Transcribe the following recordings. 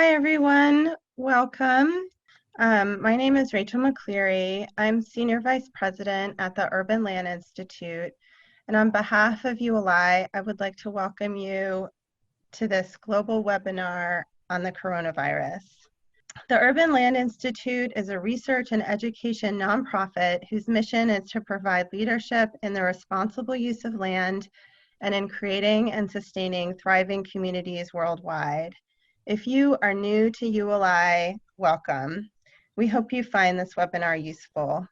Hi, everyone. Welcome. My name is Rachel McCleary. I'm Senior Vice President at the Urban Land Institute. And on behalf of ULI, I would like to welcome you to this global webinar on the coronavirus. The Urban Land Institute is a research and education nonprofit whose mission is to provide leadership in the responsible use of land and in creating and sustaining thriving communities worldwide. If you are new to ULI, welcome. We hope you find this webinar useful.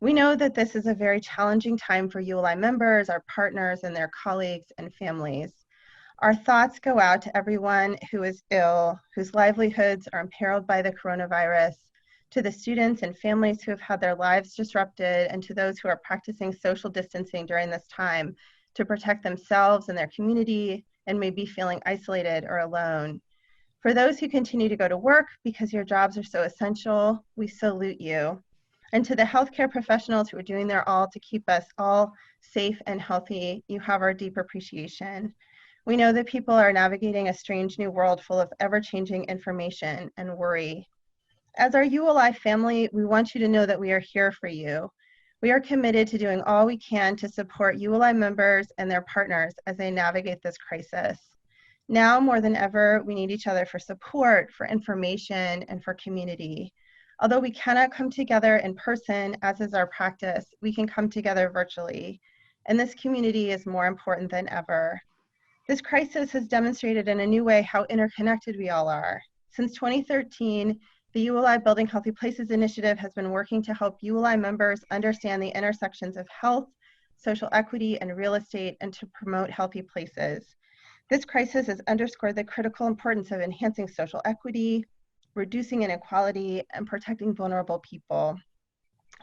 We know that this is a very challenging time for ULI members, our partners, and their colleagues and families. Our thoughts go out to everyone who is ill, whose livelihoods are imperiled by the coronavirus, to the students and families who have had their lives disrupted, and to those who are practicing social distancing during this time to protect themselves and their community and may be feeling isolated or alone. For those who continue to go to work because your jobs are so essential, we salute you. And to the healthcare professionals who are doing their all to keep us all safe and healthy, you have our deep appreciation. We know that people are navigating a strange new world full of ever-changing information and worry. As our ULI family, we want you to know that we are here for you. We are committed to doing all we can to support ULI members and their partners as they navigate this crisis. Now more than ever, we need each other for support, for information, and for community. Although we cannot come together in person, as is our practice, we can come together virtually. And this community is more important than ever. This crisis has demonstrated in a new way how interconnected we all are. Since 2013, the ULI Building Healthy Places initiative has been working to help ULI members understand the intersections of health, social equity, and real estate, and to promote healthy places. This crisis has underscored the critical importance of enhancing social equity, reducing inequality, and protecting vulnerable people.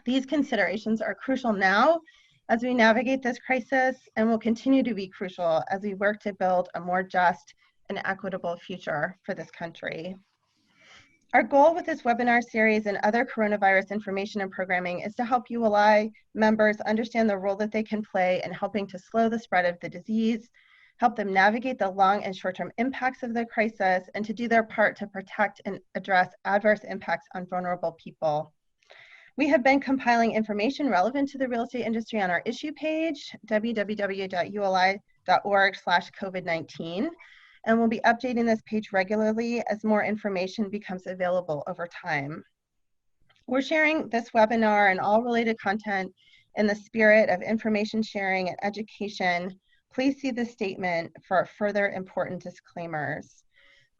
These considerations are crucial now as we navigate this crisis and will continue to be crucial as we work to build a more just and equitable future for this country. Our goal with this webinar series and other coronavirus information and programming is to help ULI members understand the role that they can play in helping to slow the spread of the disease, help them navigate the long and short-term impacts of the crisis, and to do their part to protect and address adverse impacts on vulnerable people. We have been compiling information relevant to the real estate industry on our issue page, www.uli.org/COVID-19, and we'll be updating this page regularly as more information becomes available over time. We're sharing this webinar and all related content in the spirit of information sharing and education. Please see the statement for further important disclaimers.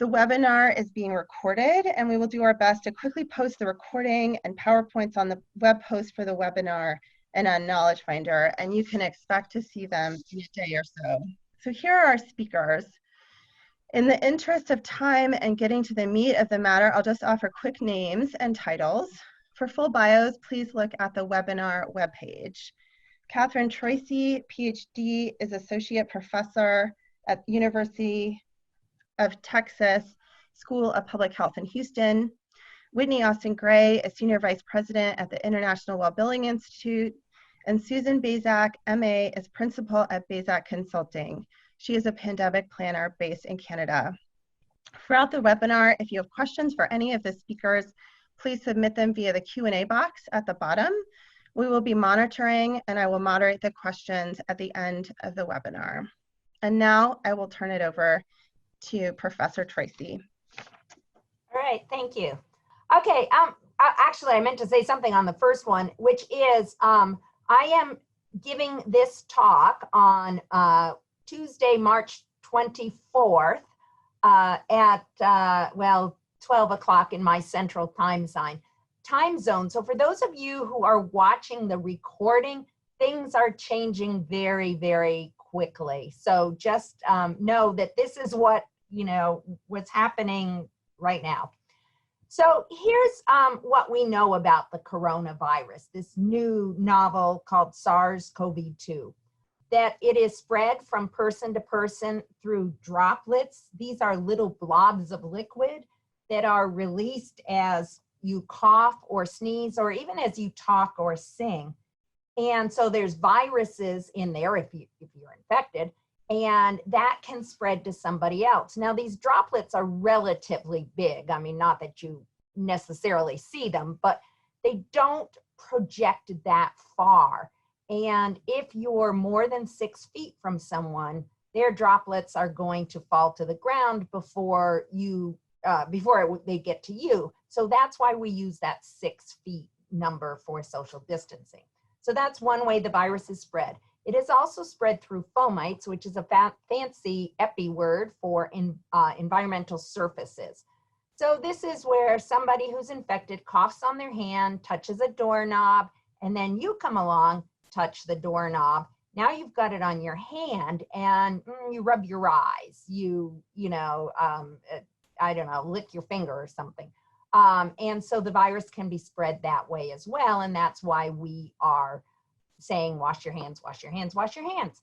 The webinar is being recorded, and we will do our best to quickly post the recording and PowerPoints on the web post for the webinar and on Knowledge Finder, and you can expect to see them in a day or so. So here are our speakers. In the interest of time and getting to the meat of the matter, I'll just offer quick names and titles. For full bios, please look at the webinar webpage. Catherine Troisi, PhD, is Associate Professor at University of Texas School of Public Health in Houston. Whitney Austin Gray is Senior Vice President at the International Well-Building Institute. And Susan Bazak, MA, is Principal at Bazak Consulting. She is a pandemic planner based in Canada. Throughout the webinar, if you have questions for any of the speakers, please submit them via the Q&A box at the bottom. We will be monitoring, and I will moderate the questions at the end of the webinar. And now I will turn it over to Professor Troisi. All right, thank you. Okay, actually I meant to say something on the first one, which is I am giving this talk on Tuesday, March 24th at, well, 12 o'clock in my central time zone. So for those of you who are watching the recording, things are changing very, very quickly. So just know that this is what, what's happening right now. So here's what we know about the coronavirus, this new novel called SARS-CoV-2, that it is spread from person to person through droplets. These are little blobs of liquid that are released as you cough or sneeze, or even as you talk or sing. And so there's viruses in there if you're infected, and that can spread to somebody else. Now, these droplets are relatively big. I mean, not that you necessarily see them, but they don't project that far. And if you're more than 6 feet from someone, their droplets are going to fall to the ground before they get to you. So that's why we use that 6 feet number for social distancing. So that's one way the virus is spread. It is also spread through fomites, which is a fancy epi word for environmental surfaces. So this is where somebody who's infected coughs on their hand, touches a doorknob, and then you come along, touch the doorknob. Now you've got it on your hand, and you rub your eyes. I don't know, lick your finger or something. And so the virus can be spread that way as well, and that's why we are saying wash your hands, wash your hands, wash your hands.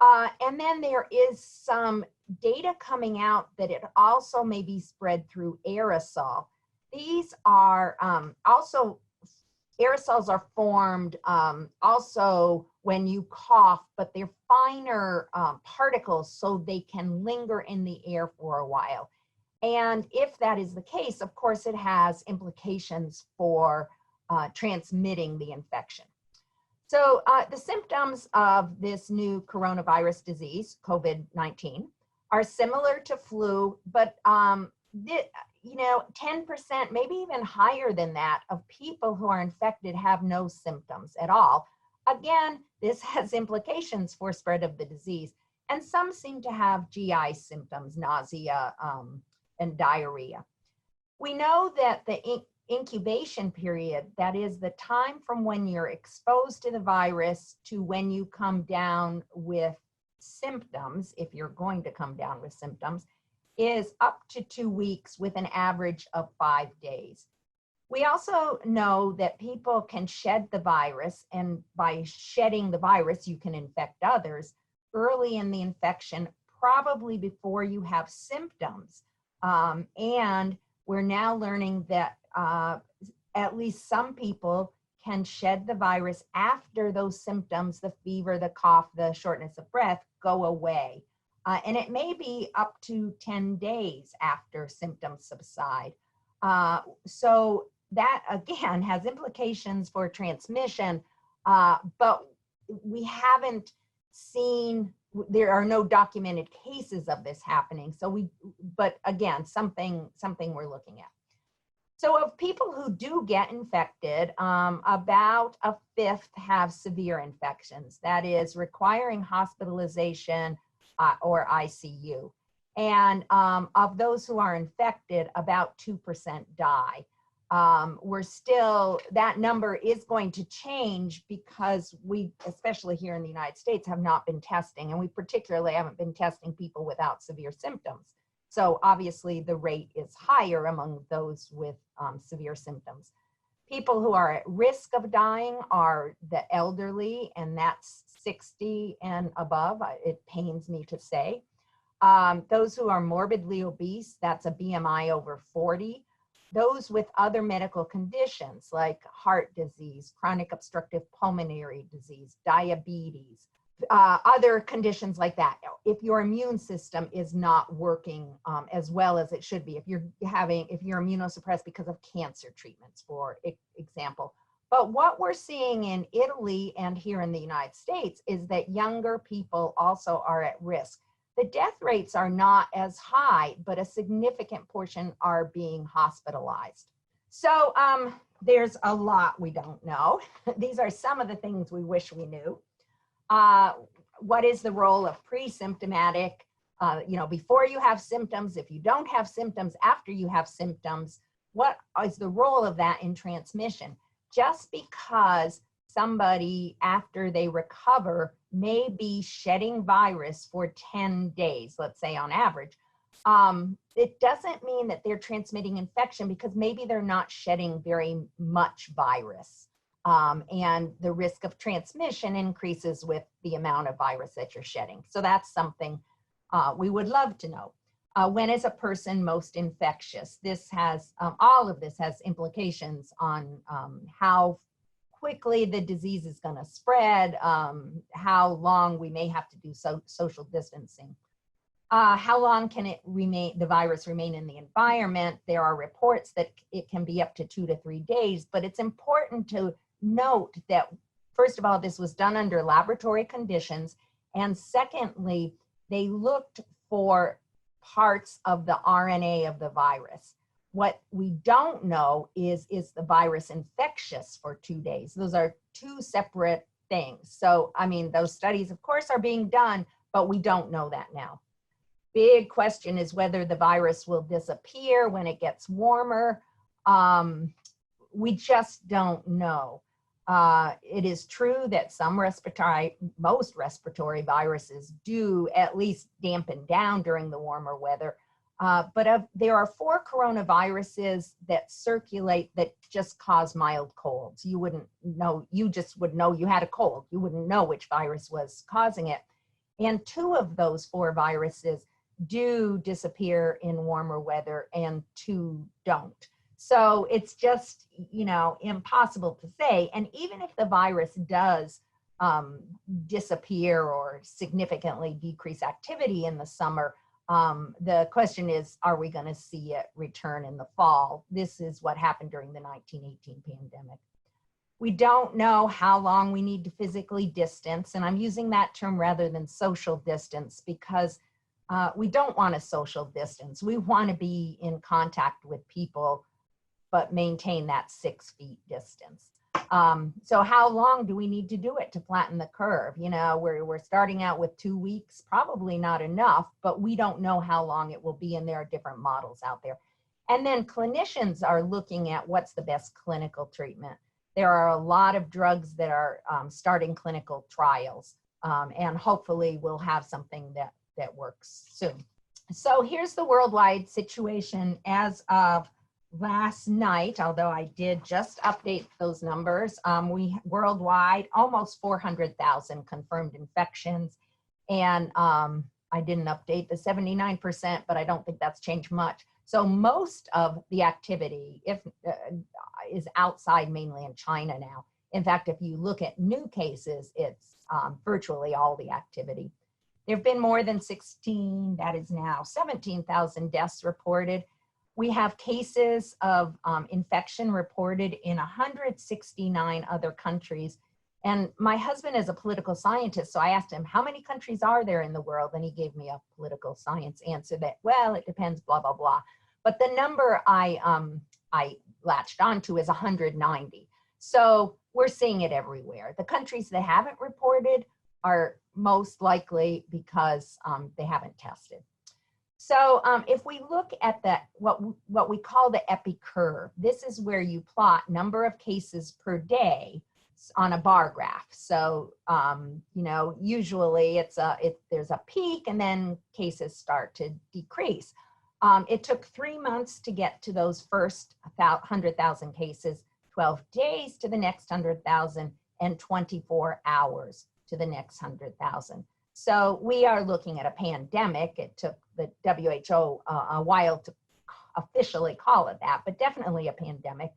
And then there is some data coming out that it also may be spread through aerosol. These are aerosols are formed also when you cough, but they're finer particles, so they can linger in the air for a while. And if that is the case, of course, it has implications for transmitting the infection. So the symptoms of this new coronavirus disease, COVID-19, are similar to flu, but 10%, maybe even higher than that, of people who are infected have no symptoms at all. Again, this has implications for spread of the disease, and some seem to have GI symptoms, nausea, and diarrhea. We know that the incubation period, that is the time from when you're exposed to the virus to when you come down with symptoms, if you're going to come down with symptoms, is up to 2 weeks with an average of 5 days. We also know that people can shed the virus, and by shedding the virus, you can infect others early in the infection, probably before you have symptoms. And we're now learning that at least some people can shed the virus after those symptoms, the fever, the cough, the shortness of breath, go away. And it may be up to 10 days after symptoms subside. So that, again, has implications for transmission, but we haven't seen, there are no documented cases of this happening. But again, something we're looking at. So of people who do get infected, about a fifth have severe infections, that is requiring hospitalization or ICU. And of those who are infected, about 2% die. That number is going to change because we, especially here in the United States, have not been testing, and we particularly haven't been testing people without severe symptoms. So obviously the rate is higher among those with severe symptoms. People who are at risk of dying are the elderly, and that's 60 and above, it pains me to say. Those who are morbidly obese, that's a BMI over 40. Those with other medical conditions like heart disease, chronic obstructive pulmonary disease, diabetes, other conditions like that. If your immune system is not working as well as it should be, if you're immunosuppressed because of cancer treatments, for example. But what we're seeing in Italy and here in the United States is that younger people also are at risk. The death rates are not as high, but a significant portion are being hospitalized. So there's a lot we don't know. These are some of the things we wish we knew. What is the role of pre-symptomatic, before you have symptoms, if you don't have symptoms, after you have symptoms, what is the role of that in transmission? Just because somebody, after they recover, may be shedding virus for 10 days, let's say on average, it doesn't mean that they're transmitting infection, because maybe they're not shedding very much virus. And the risk of transmission increases with the amount of virus that you're shedding. So that's something we would love to know. When is a person most infectious? This has, all of this has implications on how quickly the disease is going to spread, how long we may have to do social distancing. How long can the virus remain in the environment? There are reports that it can be up to 2 to 3 days, but it's important to note that, first of all, this was done under laboratory conditions, and secondly, they looked for parts of the RNA of the virus. What we don't know is the virus infectious for 2 days? Those are two separate things. So, I mean, those studies, of course, are being done, but we don't know that now. Big question is whether the virus will disappear when it gets warmer. We just don't know. It is true that most respiratory viruses do at least dampen down during the warmer weather. But there are 4 coronaviruses that circulate that just cause mild colds. You wouldn't know, you just would know you had a cold. You wouldn't know which virus was causing it. And 2 of those 4 viruses do disappear in warmer weather and 2 don't. So it's just, impossible to say. And even if the virus does disappear or significantly decrease activity in the summer, the question is, are we going to see it return in the fall? This is what happened during the 1918 pandemic. We don't know how long we need to physically distance, and I'm using that term rather than social distance because we don't want to social distance. We want to be in contact with people, but maintain that 6 feet distance. So how long do we need to do it to flatten the curve? We're starting out with 2 weeks, probably not enough, but we don't know how long it will be, and there are different models out there. And then clinicians are looking at what's the best clinical treatment. There are a lot of drugs that are starting clinical trials, and hopefully we'll have something that works soon. So here's the worldwide situation as of last night, although I did just update those numbers. We worldwide, almost 400,000 confirmed infections. And I didn't update the 79%, but I don't think that's changed much. So most of the activity is outside mainland China now. In fact, if you look at new cases, it's virtually all the activity. There have been more than 17,000 deaths reported. We have cases of infection reported in 169 other countries. And my husband is a political scientist, so I asked him, how many countries are there in the world? And he gave me a political science answer that, well, it depends, blah, blah, blah. But the number I latched onto is 190. So we're seeing it everywhere. The countries that haven't reported are most likely because they haven't tested. So if we look at what we call the epi curve, this is where you plot number of cases per day on a bar graph. So usually there's a peak and then cases start to decrease. It took 3 months to get to those first 100,000 cases, 12 days to the next 100,000, and 24 hours to the next 100,000. So we are looking at a pandemic. It took the WHO a while to officially call it that, but definitely a pandemic.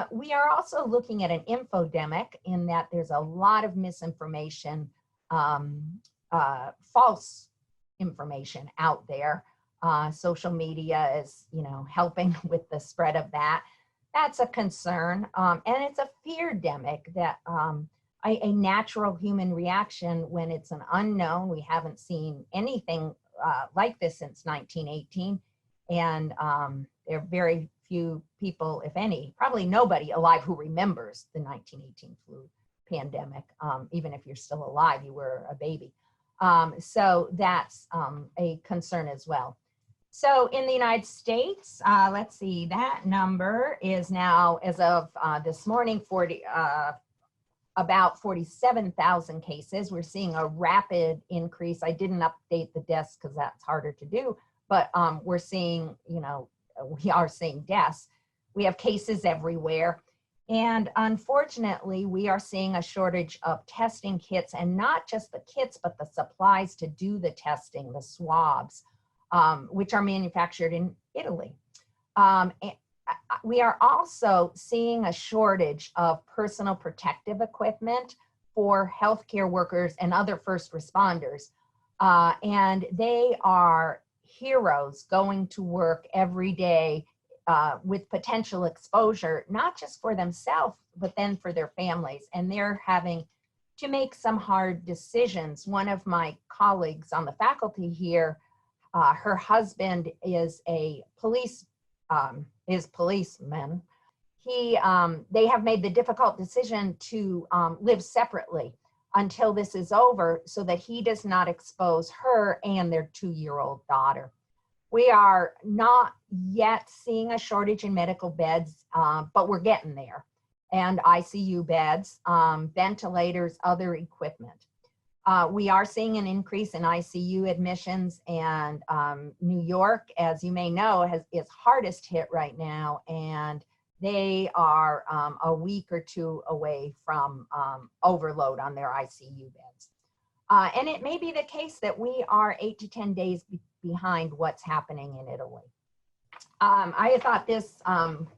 We are also looking at an infodemic in that there's a lot of misinformation, false information out there. Social media is, helping with the spread of that. That's a concern. And it's a fear-demic that a natural human reaction when it's an unknown. We haven't seen anything like this since 1918. And there are very few people, if any, probably nobody alive who remembers the 1918 flu pandemic. Even if you're still alive, you were a baby. So that's a concern as well. So in the United States, let's see, that number is now, as of this morning, about 47,000 cases. We're seeing a rapid increase. I didn't update the deaths because that's harder to do, but we're seeing, we are seeing deaths. We have cases everywhere. And unfortunately, we are seeing a shortage of testing kits, and not just the kits, but the supplies to do the testing, the swabs, which are manufactured in Italy. We are also seeing a shortage of personal protective equipment for healthcare workers and other first responders. And they are heroes going to work every day with potential exposure, not just for themselves, but then for their families. And they're having to make some hard decisions. One of my colleagues on the faculty here, her husband is a policeman. They have made the difficult decision to live separately until this is over so that he does not expose her and their 2-year-old daughter. We are not yet seeing a shortage in medical beds, but we're getting there. And ICU beds, ventilators, other equipment. We are seeing an increase in ICU admissions, and New York, as you may know, is hardest hit right now, and they are a week or two away from overload on their ICU beds. And it may be the case that we are 8 to 10 days behind what's happening in Italy. I thought this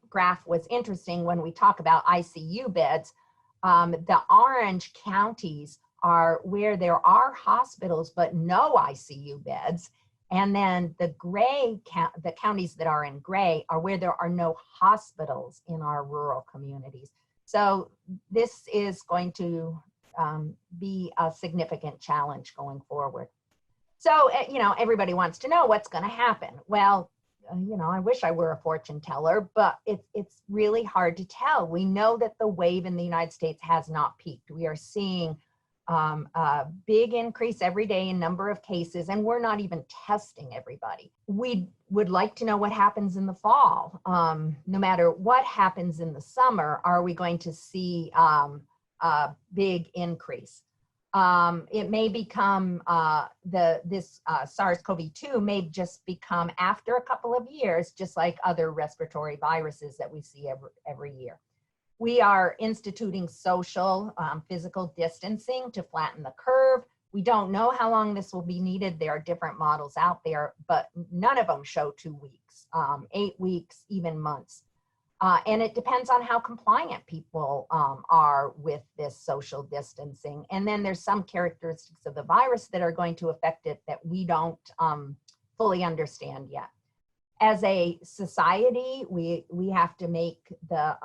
graph was interesting when we talk about ICU beds. The orange counties are where there are hospitals but no ICU beds. And then the gray, the counties that are in gray are where there are no hospitals in our rural communities. So this is going to be a significant challenge going forward. So, everybody wants to know what's going to happen. Well, I wish I were a fortune teller, but it's really hard to tell. We know that the wave in the United States has not peaked. We are seeing a big increase every day in number of cases, and we're not even testing everybody. We would like to know what happens in the fall. No matter what happens in the summer, are we going to see a big increase? It may become, this SARS-CoV-2 may just become after a couple of years, just like other respiratory viruses that we see every year. We are instituting social, physical distancing to flatten the curve. We don't know how long this will be needed. There are different models out there, but none of them show 2 weeks, 8 weeks, even months. And it depends on how compliant people are with this social distancing. And then there's some characteristics of the virus that are going to affect it that we don't fully understand yet. As a society, we have to make the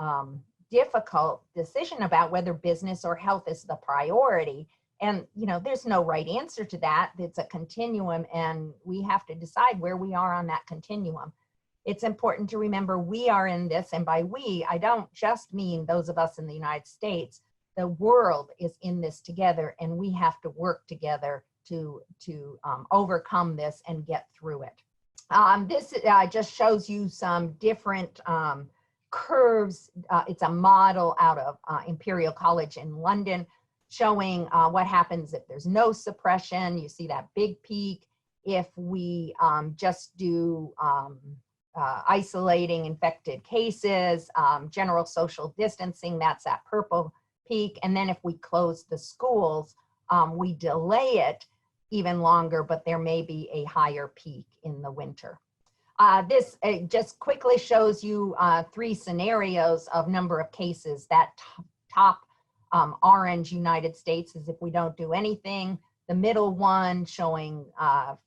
difficult decision about whether business or health is the priority. And, there's no right answer to that. It's a continuum, and we have to decide where we are on that continuum. It's important to remember we are in this, and by we, I don't just mean those of us in the United States. The world is in this together, and we have to work together to overcome this and get through it. This just shows you some different curves. It's a model out of Imperial College in London showing what happens if there's no suppression. You see that big peak. If we just do isolating infected cases, general social distancing, that's that purple peak. And then if we close the schools, we delay it even longer, but there may be a higher peak in the winter. This just quickly shows you 3 scenarios of number of cases. That top orange United States is if we don't do anything. The middle one showing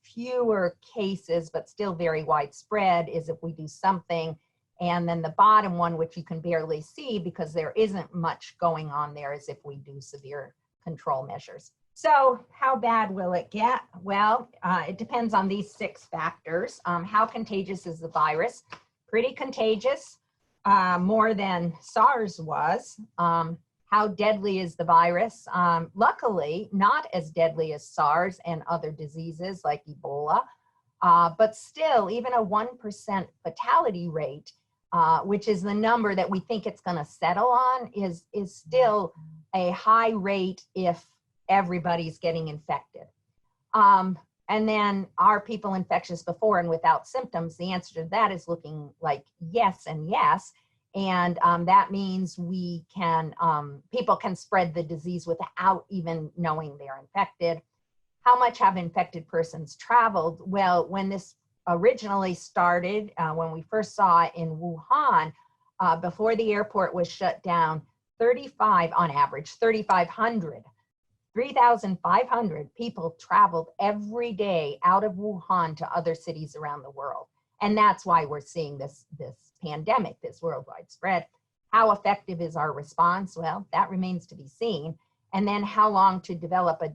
fewer cases, but still very widespread, is if we do something. And then the bottom one, which you can barely see because there isn't much going on there, is if we do severe control measures. So how bad will it get? Well, it depends on these 6 factors. How contagious is the virus? Pretty contagious, more than SARS was. How deadly is the virus? Luckily, not as deadly as SARS and other diseases like Ebola, but still, even a 1% fatality rate, which is the number that we think it's going to settle on, is still a high rate if everybody's getting infected. And then, are people infectious before and without symptoms? The answer to that is looking like yes and yes. And that means we can, people can spread the disease without even knowing they're infected. How much have infected persons traveled? Well, when this originally started, when we first saw it in Wuhan, before the airport was shut down, 35 on average, 3,500 people traveled every day out of Wuhan to other cities around the world. And that's why we're seeing this pandemic, this worldwide spread. How effective is our response? Well, that remains to be seen. And then how long to develop a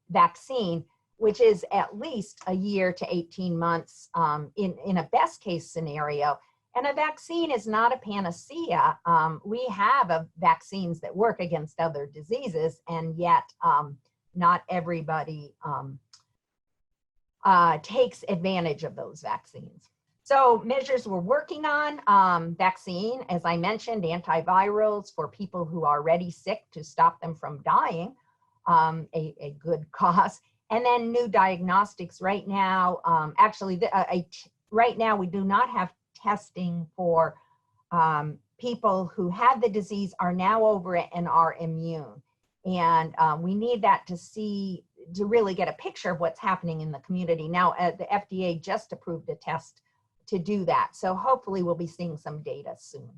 vaccine, which is at least a year to 18 months in a best case scenario. And a vaccine is not a panacea. We have vaccines that work against other diseases, and yet not everybody takes advantage of those vaccines. So measures we're working on, vaccine, as I mentioned, antivirals for people who are already sick to stop them from dying, a good cause. And then new diagnostics right now. Right now we do not have testing for people who had the disease, are now over it, and are immune. And we need that to really get a picture of what's happening in the community. Now, the FDA just approved a test to do that. So hopefully we'll be seeing some data soon.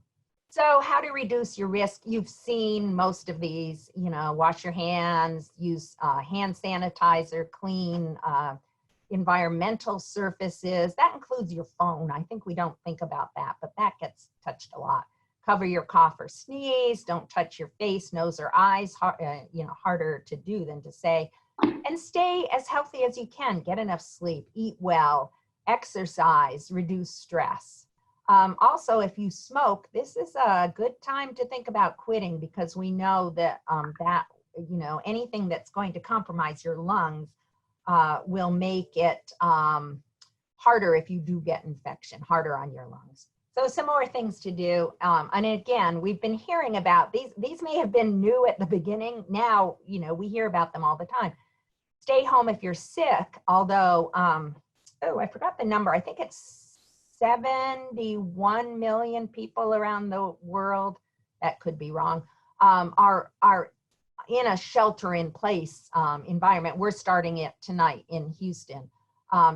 So how to reduce your risk? You've seen most of these, wash your hands, use hand sanitizer, clean environmental surfaces. That includes your phone. I think we don't think about that, but that gets touched a lot. Cover your cough or sneeze. Don't touch your face, nose, or eyes. Harder to do than to say. And stay as healthy as you can. Get enough sleep, eat well, exercise, reduce stress. Also, if you smoke, this is a good time to think about quitting, because we know that anything that's going to compromise your lungs will make it harder if you do get infection, harder on your lungs. So some more things to do. And again, we've been hearing about these may have been new at the beginning. Now, we hear about them all the time. Stay home if you're sick, although, I forgot the number. I think it's 71 million people around the world, that could be wrong, are in a shelter in place environment. We're starting it tonight in Houston.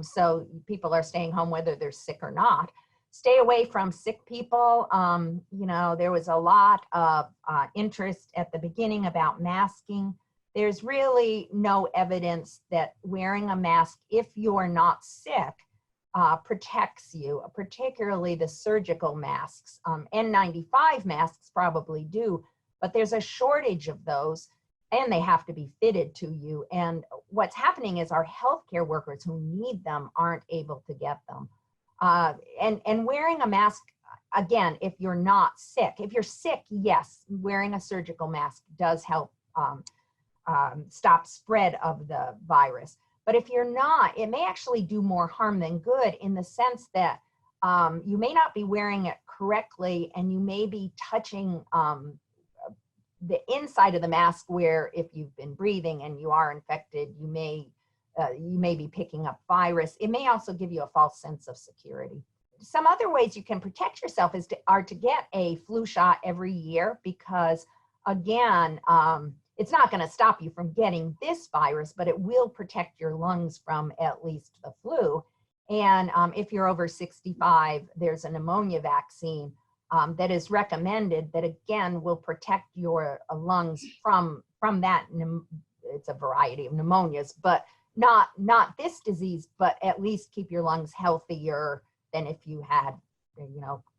So people are staying home whether they're sick or not. Stay away from sick people. There was a lot of interest at the beginning about masking. There's really no evidence that wearing a mask, if you're not sick, protects you, particularly the surgical masks. N95 masks probably do, but there's a shortage of those, and they have to be fitted to you. And what's happening is our healthcare workers who need them aren't able to get them. And wearing a mask, again, if you're not sick. If you're sick, yes, wearing a surgical mask does help stop spread of the virus. But if you're not, it may actually do more harm than good, in the sense that you may not be wearing it correctly, and you may be touching the inside of the mask, where if you've been breathing and you are infected, you may be picking up virus. It may also give you a false sense of security. Some other ways you can protect yourself are to get a flu shot every year, because again, it's not going to stop you from getting this virus, but it will protect your lungs from at least the flu. And if you're over 65, there's a pneumonia vaccine that is recommended, that again will protect your lungs from that. It's a variety of pneumonias, but not this disease, but at least keep your lungs healthier than if you had,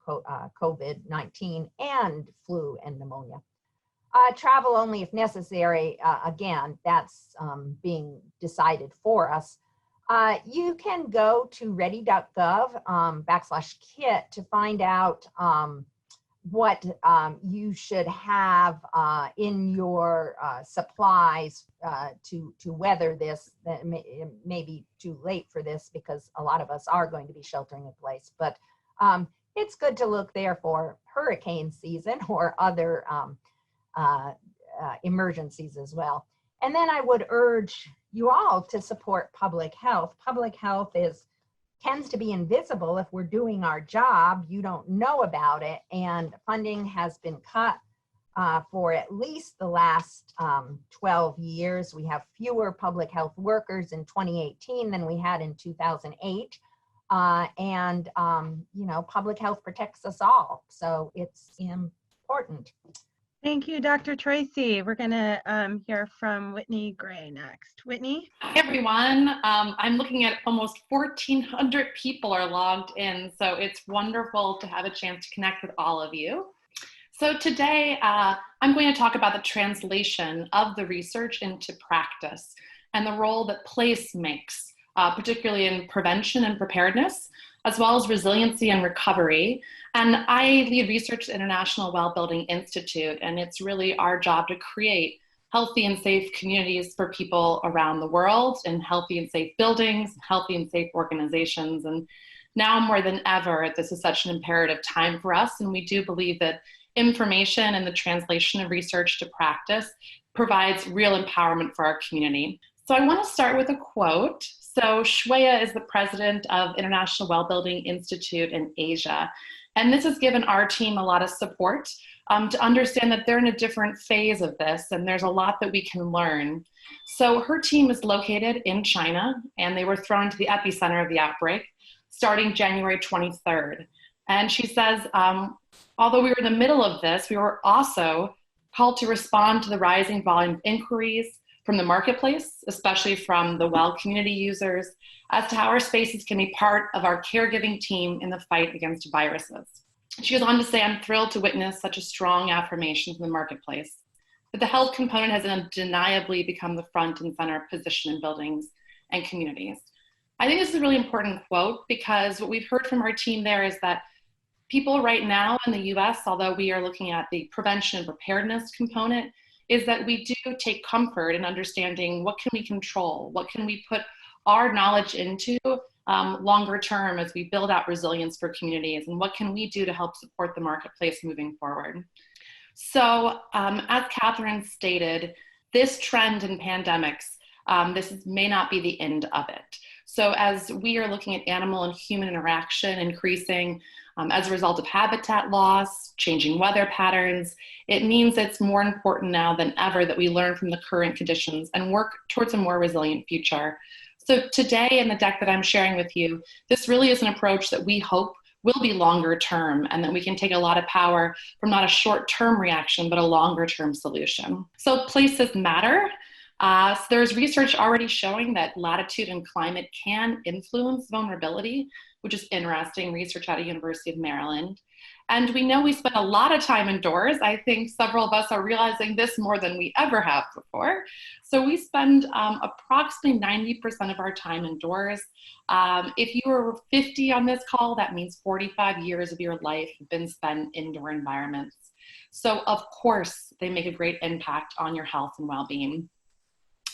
COVID-19 and flu and pneumonia. Travel only if necessary. Again, that's being decided for us. You can go to ready.gov/kit to find out what you should have in your supplies to weather this. It may be too late for this, because a lot of us are going to be sheltering in place, but it's good to look there for hurricane season or other emergencies as well. And then I would urge you all to support public health. Public health tends to be invisible. If we're doing our job, you don't know about it, and funding has been cut for at least the last 12 years. We have fewer public health workers in 2018 than we had in 2008. and you know, public health protects us all, so it's important. Thank you, Dr. Tracy. We're going to hear from Whitney Gray next. Whitney? Hi, everyone. I'm looking at almost 1,400 people are logged in, so it's wonderful to have a chance to connect with all of you. So today, I'm going to talk about the translation of the research into practice and the role that place makes, particularly in prevention and preparedness, as well as resiliency and recovery. And I lead research at International Well-Building Institute, and it's really our job to create healthy and safe communities for people around the world, and healthy and safe buildings, healthy and safe organizations. And now more than ever, this is such an imperative time for us, and we do believe that information and the translation of research to practice provides real empowerment for our community. So I want to start with a quote. So Shweya is the president of International Well-Building Institute in Asia. And this has given our team a lot of support to understand that they're in a different phase of this, and there's a lot that we can learn. So her team is located in China, and they were thrown into the epicenter of the outbreak starting January 23rd. And she says, although we were in the middle of this, we were also called to respond to the rising volume of inquiries from the marketplace, especially from the well community users, as to how our spaces can be part of our caregiving team in the fight against viruses. She goes on to say, I'm thrilled to witness such a strong affirmation from the marketplace, that the health component has undeniably become the front and center position in buildings and communities. I think this is a really important quote, because what we've heard from our team there is that people right now in the US, although we are looking at the prevention and preparedness component, is that we do take comfort in understanding what can we control, what can we put our knowledge into longer term as we build out resilience for communities, and what can we do to help support the marketplace moving forward. So as Catherine stated, this trend in pandemics, may not be the end of it. So as we are looking at animal and human interaction increasing as a result of habitat loss, changing weather patterns, it means it's more important now than ever that we learn from the current conditions and work towards a more resilient future. So today in the deck that I'm sharing with you, this really is an approach that we hope will be longer term, and that we can take a lot of power from not a short-term reaction, but a longer-term solution. So places matter. So there's research already showing that latitude and climate can influence vulnerability, which is interesting, research out of University of Maryland. And we know we spend a lot of time indoors. I think several of us are realizing this more than we ever have before. So we spend approximately 90% of our time indoors. If you were 50 on this call, that means 45 years of your life have been spent in indoor environments. So of course, they make a great impact on your health and well-being.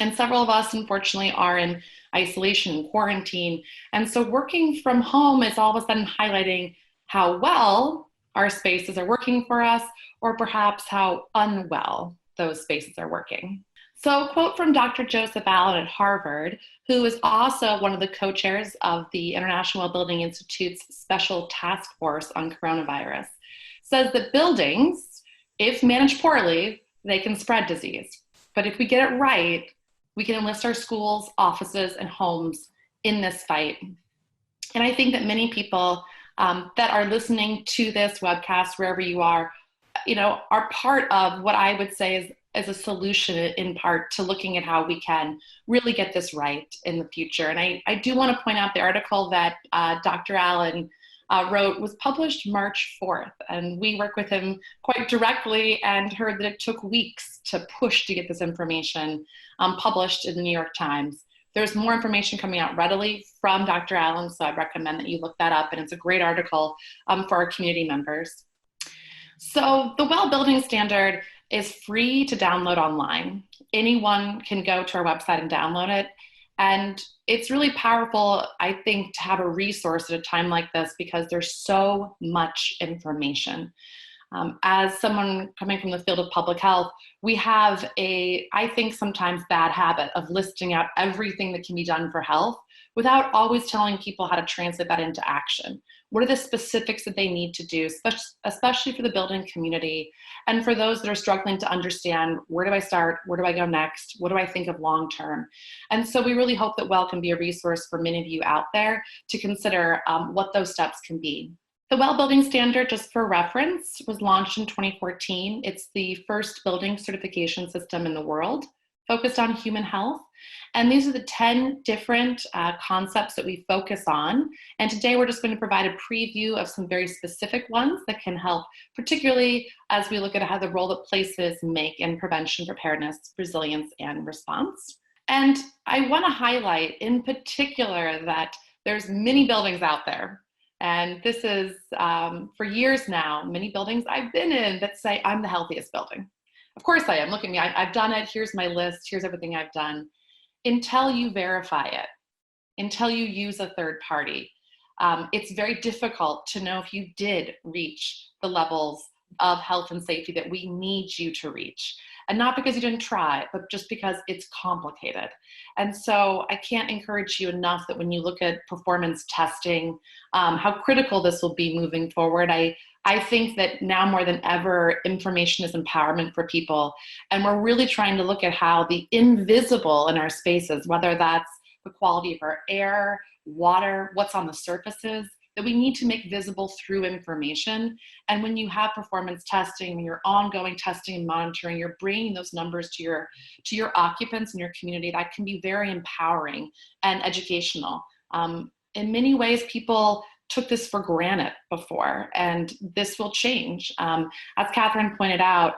And several of us, unfortunately, are in isolation and quarantine. And so working from home is all of a sudden highlighting how well our spaces are working for us, or perhaps how unwell those spaces are working. So a quote from Dr. Joseph Allen at Harvard, who is also one of the co-chairs of the International Well-Building Institute's Special Task Force on Coronavirus, says that buildings, if managed poorly, they can spread disease. But if we get it right, we can enlist our schools, offices, and homes in this fight. And I think that many people that are listening to this webcast, wherever you are part of what I would say is a solution in part to looking at how we can really get this right in the future. And I do want to point out the article that Dr. Allen wrote was published March 4th, and we work with him quite directly and heard that it took weeks to push to get this information published in the New York Times. There's more information coming out readily from Dr. Allen, so I recommend that you look that up, and it's a great article for our community members. So the Well Building Standard is free to download online. Anyone can go to our website and download it. And it's really powerful, I think, to have a resource at a time like this, because there's so much information. As someone coming from the field of public health, we have I think sometimes bad habit of listing out everything that can be done for health without always telling people how to translate that into action. What are the specifics that they need to do, especially for the building community and for those that are struggling to understand, where do I start? Where do I go next? What do I think of long term? And so we really hope that WELL can be a resource for many of you out there to consider what those steps can be. The WELL Building Standard, just for reference, was launched in 2014. It's the first building certification system in the world focused on human health. And these are the 10 different concepts that we focus on. And today we're just going to provide a preview of some very specific ones that can help, particularly as we look at how the role that places make in prevention, preparedness, resilience, and response. And I want to highlight in particular that there's many buildings out there. And this is, for years now, many buildings I've been in that say, I'm the healthiest building. Of course I am. Look at me. I've done it. Here's my list. Here's everything I've done. Until you verify it, until you use a third party, it's very difficult to know if you did reach the levels of health and safety that we need you to reach. And not because you didn't try, but just because it's complicated. And so I can't encourage you enough that when you look at performance testing, how critical this will be moving forward. I think that now more than ever, information is empowerment for people. And we're really trying to look at how the invisible in our spaces, whether that's the quality of our air, water, what's on the surfaces, that we need to make visible through information. And when you have performance testing, your ongoing testing and monitoring, you're bringing those numbers to your occupants and your community, that can be very empowering and educational. In many ways, people took this for granted before, and this will change. As Catherine pointed out,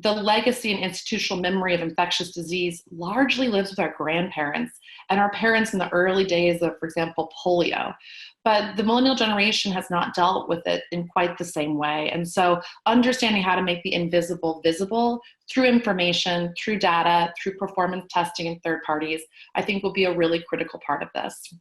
the legacy and institutional memory of infectious disease largely lives with our grandparents and our parents in the early days of, for example, polio. But the millennial generation has not dealt with it in quite the same way. And so understanding how to make the invisible visible through information, through data, through performance testing and third parties, I think will be a really critical part of this.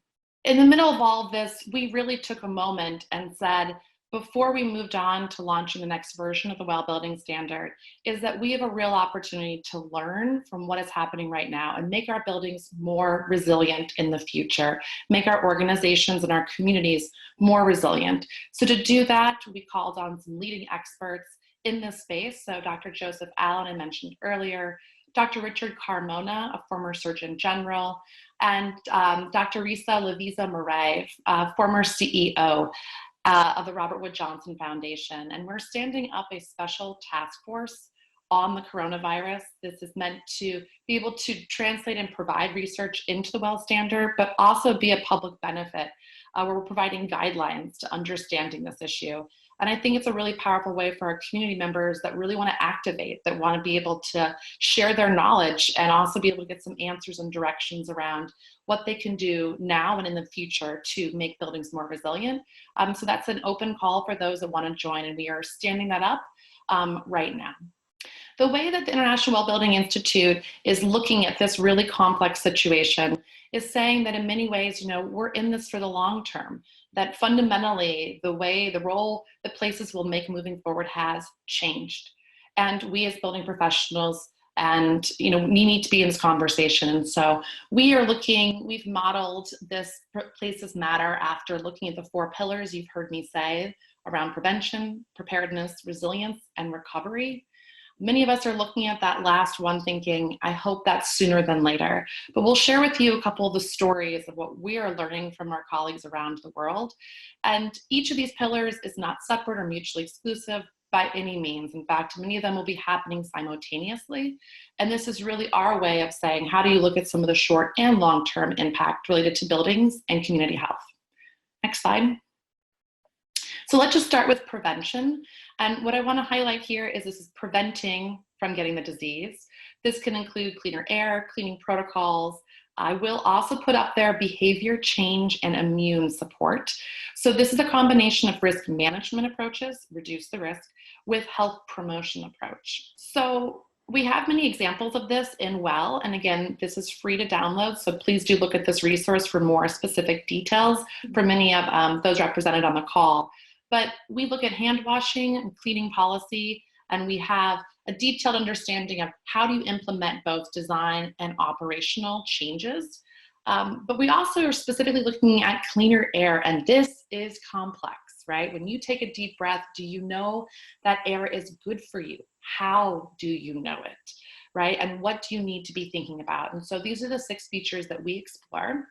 In the middle of all of this, we really took a moment and said, before we moved on to launching the next version of the WELL Building Standard, is that we have a real opportunity to learn from what is happening right now and make our buildings more resilient in the future, make our organizations and our communities more resilient. So to do that, we called on some leading experts in this space. So Dr. Joseph Allen, I mentioned earlier, Dr. Richard Carmona, a former Surgeon General, and Dr. Risa Lavisa-Murray, former CEO of the Robert Wood Johnson Foundation. And we're standing up a special task force on the coronavirus. This is meant to be able to translate and provide research into the WELL standard, but also be a public benefit where we're providing guidelines to understanding this issue. And I think it's a really powerful way for our community members that really want to activate, that want to be able to share their knowledge and also be able to get some answers and directions around what they can do now and in the future to make buildings more resilient. So that's an open call for those that want to join, and we are standing that up right now. The way that the International WELL Building Institute is looking at this really complex situation is saying that in many ways, we're in this for the long term, that fundamentally the role that places will make moving forward has changed. And we as building professionals and we need to be in this conversation. And so we've modeled this Places Matter after looking at the 4 pillars you've heard me say around prevention, preparedness, resilience, and recovery. Many of us are looking at that last one thinking, I hope that's sooner than later. But we'll share with you a couple of the stories of what we are learning from our colleagues around the world. And each of these pillars is not separate or mutually exclusive by any means. In fact, many of them will be happening simultaneously. And this is really our way of saying, how do you look at some of the short and long-term impact related to buildings and community health? Next slide. So let's just start with prevention. And what I want to highlight here is this is preventing from getting the disease. This can include cleaner air, cleaning protocols. I will also put up there behavior change and immune support. So this is a combination of risk management approaches, reduce the risk, with health promotion approach. So we have many examples of this in WELL, and again, this is free to download, so please do look at this resource for more specific details for many of those represented on the call. But we look at hand washing and cleaning policy, and we have a detailed understanding of how do you implement both design and operational changes. But we also are specifically looking at cleaner air, and this is complex. right? When you take a deep breath, do you know that air is good for you? How do you know it, right? And what do you need to be thinking about? And so these are the 6 features that we explore.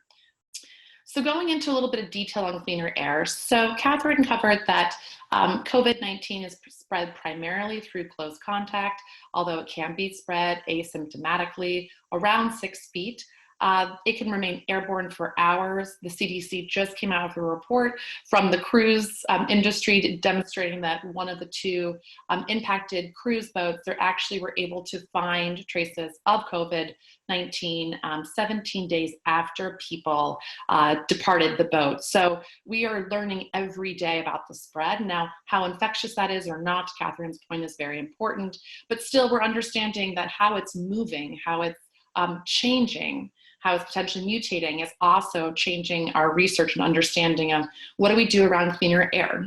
So going into a little bit of detail on cleaner air. So Catherine covered that COVID-19 is spread primarily through close contact, although it can be spread asymptomatically around 6 feet. It can remain airborne for hours. The CDC just came out with a report from the cruise industry demonstrating that one of the 2 impacted cruise boats, they actually were able to find traces of COVID-19 17 days after people departed the boat. So we are learning every day about the spread. Now, how infectious that is or not, Catherine's point is very important, but still we're understanding that how it's moving, how it's changing, how it's potentially mutating is also changing our research and understanding of what do we do around cleaner air.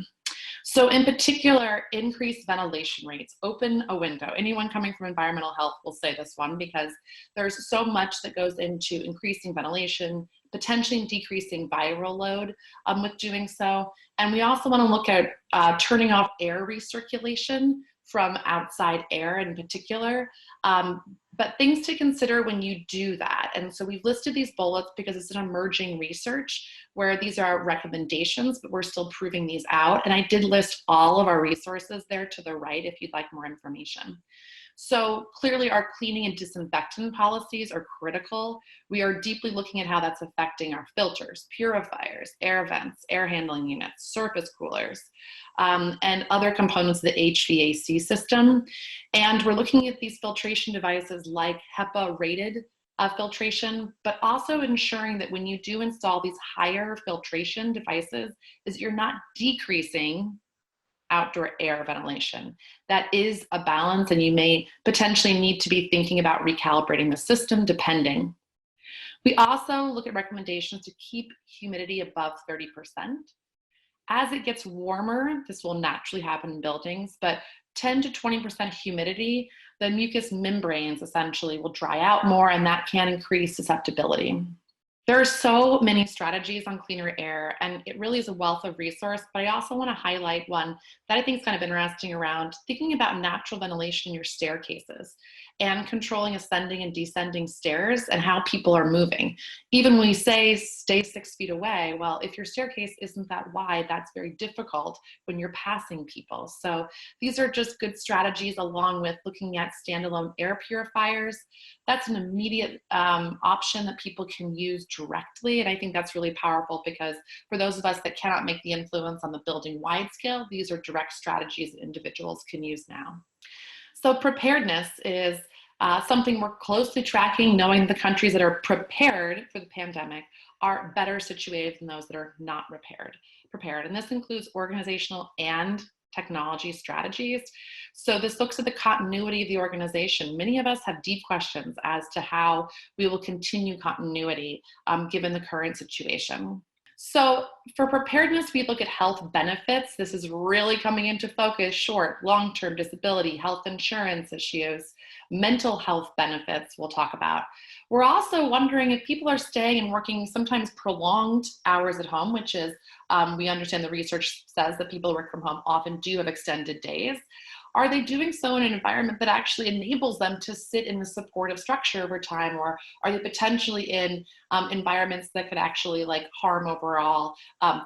So in particular, increased ventilation rates. Open a window. Anyone coming from environmental health will say this one because there's so much that goes into increasing ventilation, potentially decreasing viral load with doing so. And we also want to look at turning off air recirculation from outside air in particular. But things to consider when you do that. And so we've listed these bullets because it's an emerging research where these are recommendations, but we're still proving these out. And I did list all of our resources there to the right if you'd like more information. So clearly our cleaning and disinfectant policies are critical. We are deeply looking at how that's affecting our filters, purifiers, air vents, air handling units, surface coolers, and other components of the HVAC system. And we're looking at these filtration devices like HEPA rated filtration, but also ensuring that when you do install these higher filtration devices, is you're not decreasing outdoor air ventilation. That is a balance, and you may potentially need to be thinking about recalibrating the system depending. We also look at recommendations to keep humidity above 30%. As it gets warmer, this will naturally happen in buildings, but 10 to 20% humidity, the mucous membranes essentially will dry out more, and that can increase susceptibility. There are so many strategies on cleaner air, and it really is a wealth of resource, but I also want to highlight one that I think is kind of interesting around thinking about natural ventilation in your staircases and controlling ascending and descending stairs and how people are moving. Even when we say stay 6 feet away, well, if your staircase isn't that wide, that's very difficult when you're passing people. So these are just good strategies along with looking at standalone air purifiers. That's an immediate option that people can use directly. And I think that's really powerful because for those of us that cannot make the influence on the building wide scale, these are direct strategies that individuals can use now. So preparedness is something we're closely tracking, knowing the countries that are prepared for the pandemic are better situated than those that are not prepared. And this includes organizational and technology strategies. So this looks at the continuity of the organization. Many of us have deep questions as to how we will continue continuity given the current situation. So for preparedness, we look at health benefits. This is really coming into focus: short, long-term disability, health insurance issues, mental health benefits we'll talk about. We're also wondering if people are staying and working sometimes prolonged hours at home, which is, we understand the research says that people who work from home often do have extended days. Are they doing so in an environment that actually enables them to sit in the supportive structure over time, or are they potentially in environments that could actually harm overall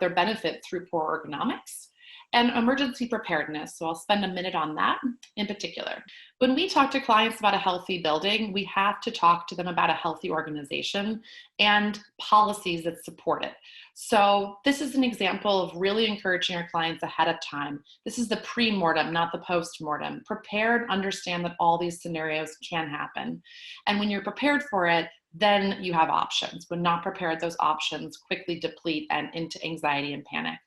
their benefit through poor ergonomics? And emergency preparedness, so I'll spend a minute on that in particular. When we talk to clients about a healthy building, we have to talk to them about a healthy organization and policies that support it. So this is an example of really encouraging our clients ahead of time. This is the pre-mortem, not the post-mortem. Prepared, understand that all these scenarios can happen. And when you're prepared for it, then you have options. When not prepared, those options quickly deplete and into anxiety and panic.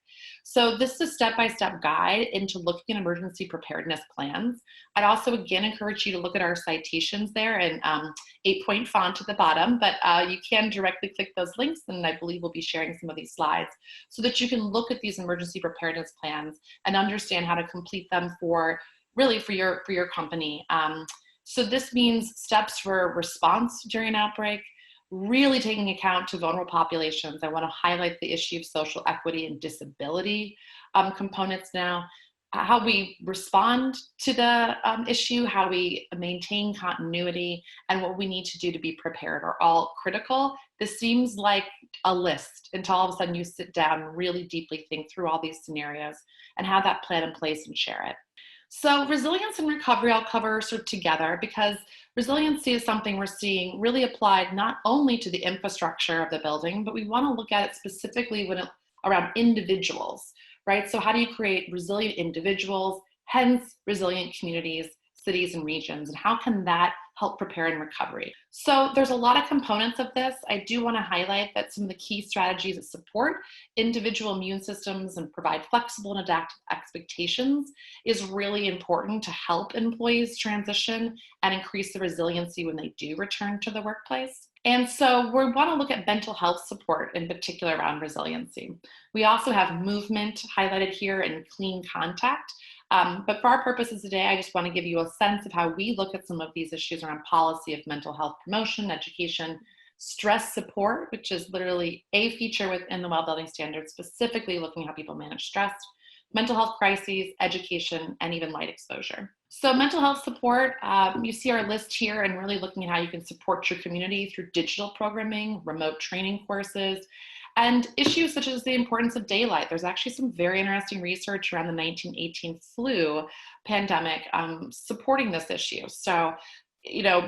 So this is a step-by-step guide into looking at emergency preparedness plans. I'd also again encourage you to look at our citations there in 8-point font at the bottom, but you can directly click those links, and I believe we'll be sharing some of these slides so that you can look at these emergency preparedness plans and understand how to complete them for your company. So this means steps for response during an outbreak, really taking account to vulnerable populations. I want to highlight the issue of social equity and disability. components now. How we respond to the issue, how we maintain continuity, and what we need to do to be prepared are all critical. This seems like a list until all of a sudden you sit down and really deeply think through all these scenarios and have that plan in place and share it. So resilience and recovery I'll cover sort of together, because resiliency is something we're seeing really applied not only to the infrastructure of the building, but we want to look at it specifically around individuals. Right? So how do you create resilient individuals, hence resilient communities, cities, and regions, and how can that help prepare in recovery? So there's a lot of components of this. I do want to highlight that some of the key strategies that support individual immune systems and provide flexible and adaptive expectations is really important to help employees transition and increase the resiliency when they do return to the workplace. And so we want to look at mental health support in particular around resiliency. We also have movement highlighted here and clean contact. But for our purposes today, I just want to give you a sense of how we look at some of these issues around policy of mental health promotion, education, stress support, which is literally a feature within the well-building standards, specifically looking at how people manage stress, mental health crises, education, and even light exposure. So mental health support, you see our list here and really looking at how you can support your community through digital programming, remote training courses, and issues such as the importance of daylight. There's actually some very interesting research around the 1918 flu pandemic supporting this issue. So,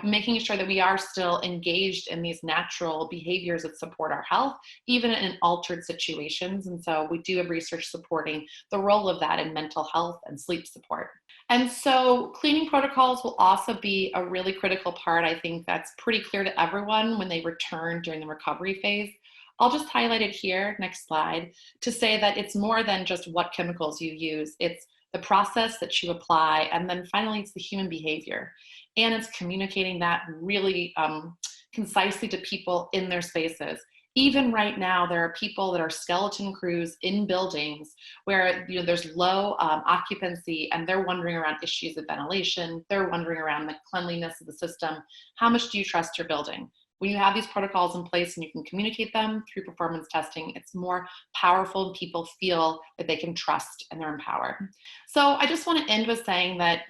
making sure that we are still engaged in these natural behaviors that support our health, even in altered situations. And so we do have research supporting the role of that in mental health and sleep support. And so cleaning protocols will also be a really critical part. I think that's pretty clear to everyone when they return during the recovery phase. I'll just highlight it here, next slide, to say that it's more than just what chemicals you use. It's the process that you apply, and then finally it's the human behavior. And it's communicating that really concisely to people in their spaces. Even right now, there are people that are skeleton crews in buildings where there's low occupancy, and they're wondering around issues of ventilation. They're wondering around the cleanliness of the system. How much do you trust your building? When you have these protocols in place and you can communicate them through performance testing, it's more powerful and people feel that they can trust and they're empowered. So I just want to end with saying that,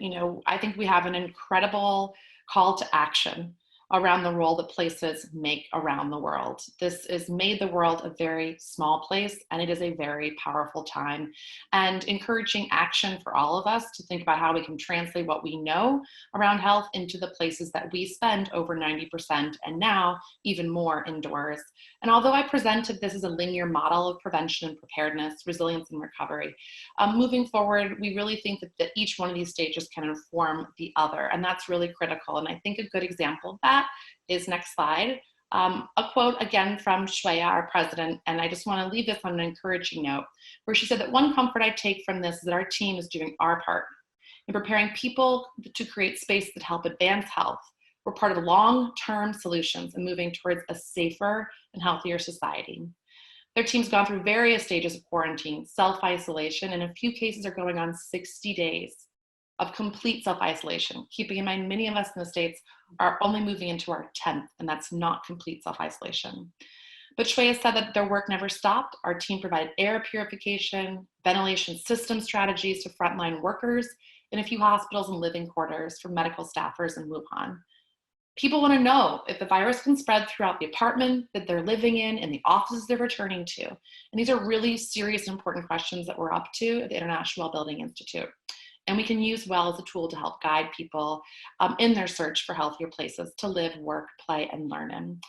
I think we have an incredible call to action around the role that places make around the world. This has made the world a very small place, and it is a very powerful time, and encouraging action for all of us to think about how we can translate what we know around health into the places that we spend over 90% and now even more indoors. And although I presented this as a linear model of prevention and preparedness, resilience and recovery, moving forward, we really think that each one of these stages can inform the other, and that's really critical. And I think a good example of that is next slide. A quote again from Shweya, our president, and I just want to leave this on an encouraging note, where she said that one comfort I take from this is that our team is doing our part in preparing people to create space that help advance health. We're part of long-term solutions and moving towards a safer and healthier society. Their team's gone through various stages of quarantine, self-isolation, and in a few cases are going on 60 days of complete self-isolation. Keeping in mind, many of us in the States are only moving into our 10th, and that's not complete self-isolation. But Shweya said that their work never stopped. Our team provided air purification, ventilation system strategies to frontline workers in a few hospitals and living quarters for medical staffers in Wuhan. People want to know if the virus can spread throughout the apartment that they're living in and the offices they're returning to. And these are really serious and important questions that we're up to at the International Well-Building Institute. And we can use WELL as a tool to help guide people in their search for healthier places to live, work, play, and learn in.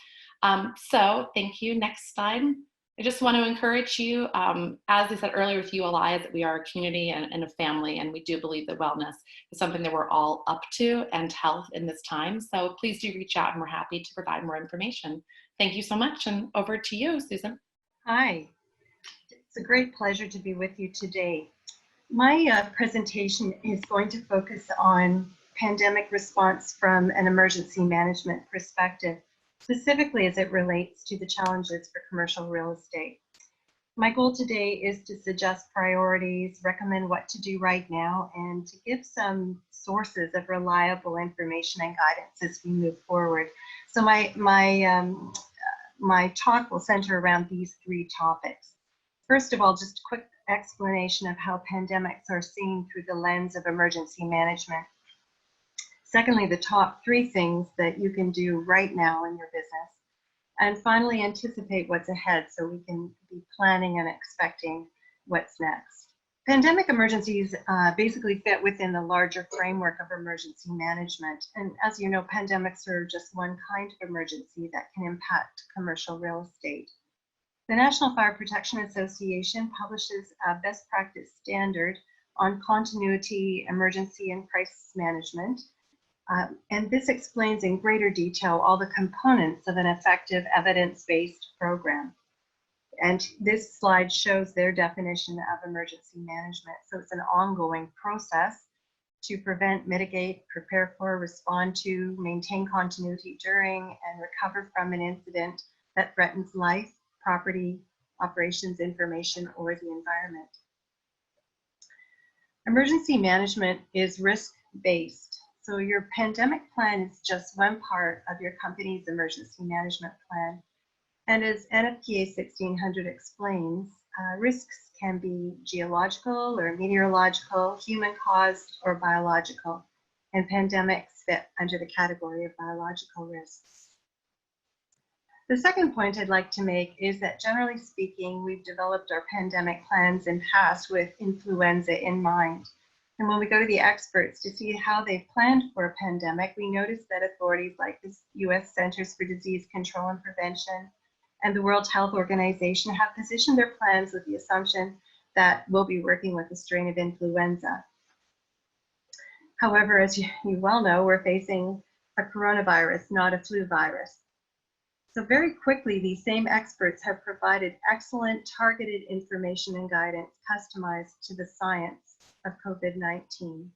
So thank you. Next slide. I just want to encourage you, as I said earlier with ULI, is that we are a community and a family, and we do believe that wellness is something that we're all up to, and health in this time. So please do reach out, and we're happy to provide more information. Thank you so much, and over to you, Susan. Hi, it's a great pleasure to be with you today. My presentation is going to focus on pandemic response from an emergency management perspective, specifically as it relates to the challenges for commercial real estate. My goal today is to suggest priorities, recommend what to do right now, and to give some sources of reliable information and guidance as we move forward. So my talk will center around these three topics. First of all, just a quick explanation of how pandemics are seen through the lens of emergency management. Secondly, the top 3 things that you can do right now in your business. And finally, anticipate what's ahead so we can be planning and expecting what's next. Pandemic emergencies basically fit within the larger framework of emergency management. And as you know, pandemics are just one kind of emergency that can impact commercial real estate. The National Fire Protection Association publishes a best practice standard on continuity, emergency, and crisis management. And this explains in greater detail all the components of an effective evidence-based program. And this slide shows their definition of emergency management. So it's an ongoing process to prevent, mitigate, prepare for, respond to, maintain continuity during, and recover from an incident that threatens life, property, operations, information, or the environment. Emergency management is risk-based. So your pandemic plan is just one part of your company's emergency management plan. And as NFPA 1600 explains, risks can be geological or meteorological, human-caused or biological, and pandemics fit under the category of biological risks. The second point I'd like to make is that generally speaking, we've developed our pandemic plans in past with influenza in mind. And when we go to the experts to see how they've planned for a pandemic, we notice that authorities like the US Centers for Disease Control and Prevention and the World Health Organization have positioned their plans with the assumption that we'll be working with a strain of influenza. However, as you well know, we're facing a coronavirus, not a flu virus. So very quickly, these same experts have provided excellent targeted information and guidance customized to the science of COVID-19.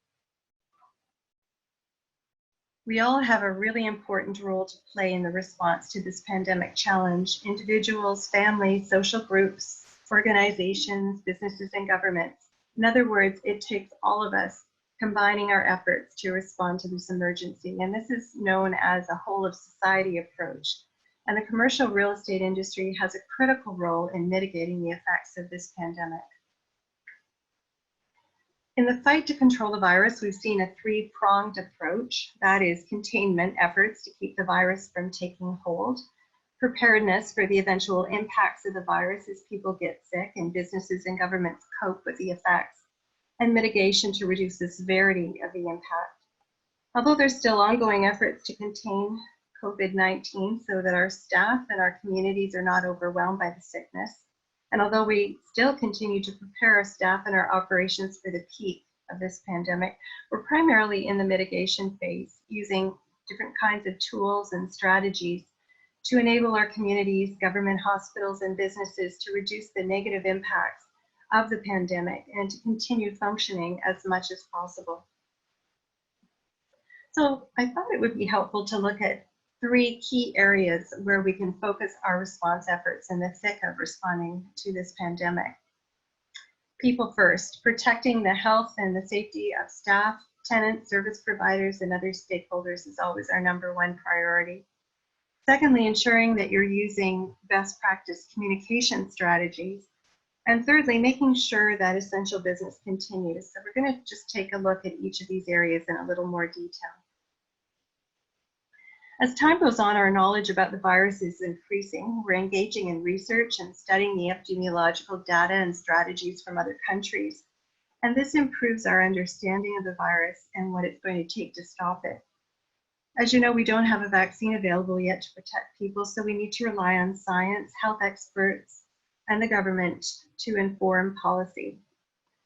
We all have a really important role to play in the response to this pandemic challenge. Individuals, families, social groups, organizations, businesses, and governments. In other words, it takes all of us combining our efforts to respond to this emergency. And this is known as a whole of society approach. And the commercial real estate industry has a critical role in mitigating the effects of this pandemic. In the fight to control the virus, we've seen a 3-pronged approach. That is containment efforts to keep the virus from taking hold, preparedness for the eventual impacts of the virus as people get sick and businesses and governments cope with the effects, and mitigation to reduce the severity of the impact. Although there's still ongoing efforts to contain COVID-19 so that our staff and our communities are not overwhelmed by the sickness, and although we still continue to prepare our staff and our operations for the peak of this pandemic, we're primarily in the mitigation phase, using different kinds of tools and strategies to enable our communities, government, hospitals, and businesses to reduce the negative impacts of the pandemic and to continue functioning as much as possible. So I thought it would be helpful to look at 3 key areas where we can focus our response efforts in the thick of responding to this pandemic. People first, protecting the health and the safety of staff, tenants, service providers, and other stakeholders is always our #1 priority. Secondly, ensuring that you're using best practice communication strategies. And thirdly, making sure that essential business continues. So we're going to just take a look at each of these areas in a little more detail. As time goes on, our knowledge about the virus is increasing. We're engaging in research and studying the epidemiological data and strategies from other countries. And this improves our understanding of the virus and what it's going to take to stop it. As you know, we don't have a vaccine available yet to protect people, so we need to rely on science, health experts, and the government to inform policy.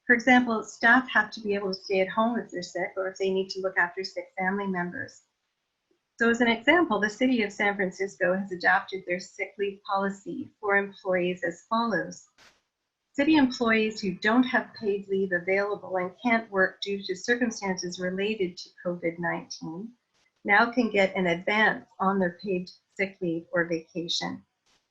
For example, staff have to be able to stay at home if they're sick or if they need to look after sick family members. So as an example, the city of San Francisco has adapted their sick leave policy for employees as follows. City employees who don't have paid leave available and can't work due to circumstances related to COVID-19 now can get an advance on their paid sick leave or vacation.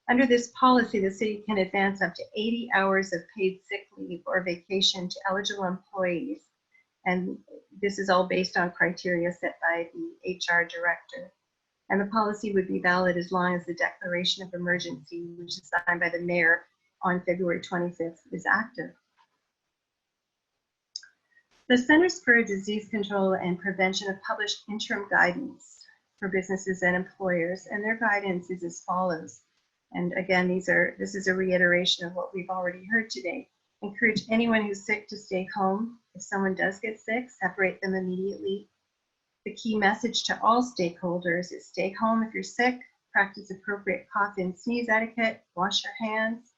Under this policy, the city can advance up to 80 hours of paid sick leave or vacation to eligible employees. And this is all based on criteria set by the HR director. And the policy would be valid as long as the declaration of emergency, which is signed by the mayor on February 25th, is active. The Centers for Disease Control and Prevention have published interim guidance for businesses and employers, and their guidance is as follows. And again, this is a reiteration of what we've already heard today. Encourage anyone who's sick to stay home. If someone does get sick, separate them immediately. The key message to all stakeholders is stay home if you're sick, practice appropriate cough and sneeze etiquette, wash your hands,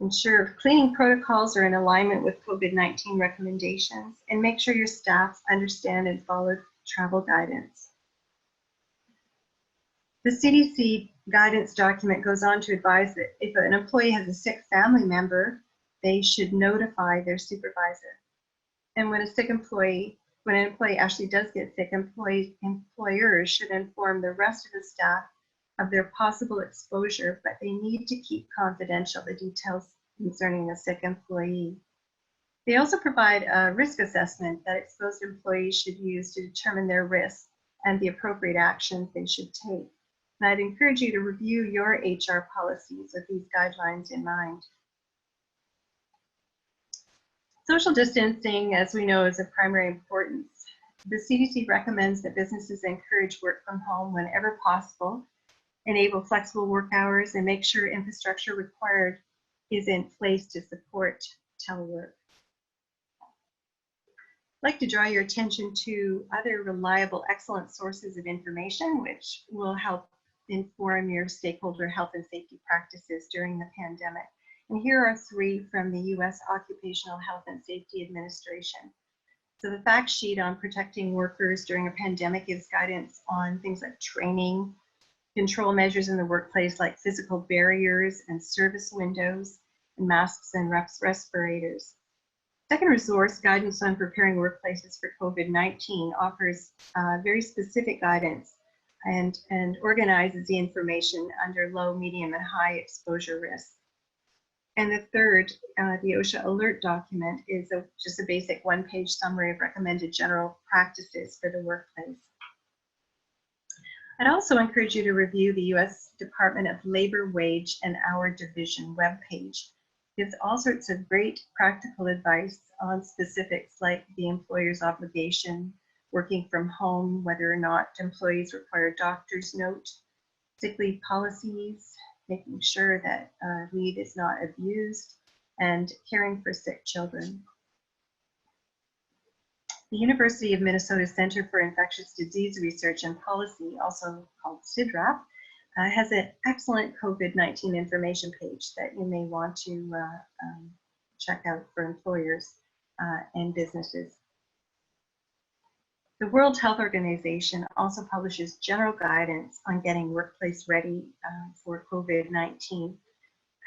ensure cleaning protocols are in alignment with COVID-19 recommendations, and make sure your staff understand and follow travel guidance. The CDC guidance document goes on to advise that if an employee has a sick family member, they should notify their supervisor. And when an employee actually does get sick, employers should inform the rest of the staff of their possible exposure, but they need to keep confidential the details concerning the sick employee. They also provide a risk assessment that exposed employees should use to determine their risk and the appropriate actions they should take. And I'd encourage you to review your HR policies with these guidelines in mind. Social distancing, as we know, is of primary importance. The CDC recommends that businesses encourage work from home whenever possible, enable flexible work hours, and make sure infrastructure required is in place to support telework. I'd like to draw your attention to other reliable, excellent sources of information which will help inform your stakeholder health and safety practices during the pandemic. And here are three from the US Occupational Health and Safety Administration. So the fact sheet on protecting workers during a pandemic gives guidance on things like training, control measures in the workplace like physical barriers and service windows, and masks and respirators. Second Resource, guidance on preparing workplaces for COVID-19, offers very specific guidance and organizes the information under low, medium, and high exposure risk. And the third, the OSHA alert document, is just a basic one-page summary of recommended general practices for the workplace. I'd also encourage you to review the US Department of Labor Wage and Hour Division webpage. It's all sorts of great practical advice on specifics like the employer's obligation, working from home, whether or not employees require a doctor's note, sick leave policies, making sure that leave is not abused, and caring for sick children. The University of Minnesota Center for Infectious Disease Research and Policy, also called CIDRAP, has an excellent COVID-19 information page that you may want to check out for employers and businesses. The World Health Organization also publishes general guidance on getting workplace ready for COVID-19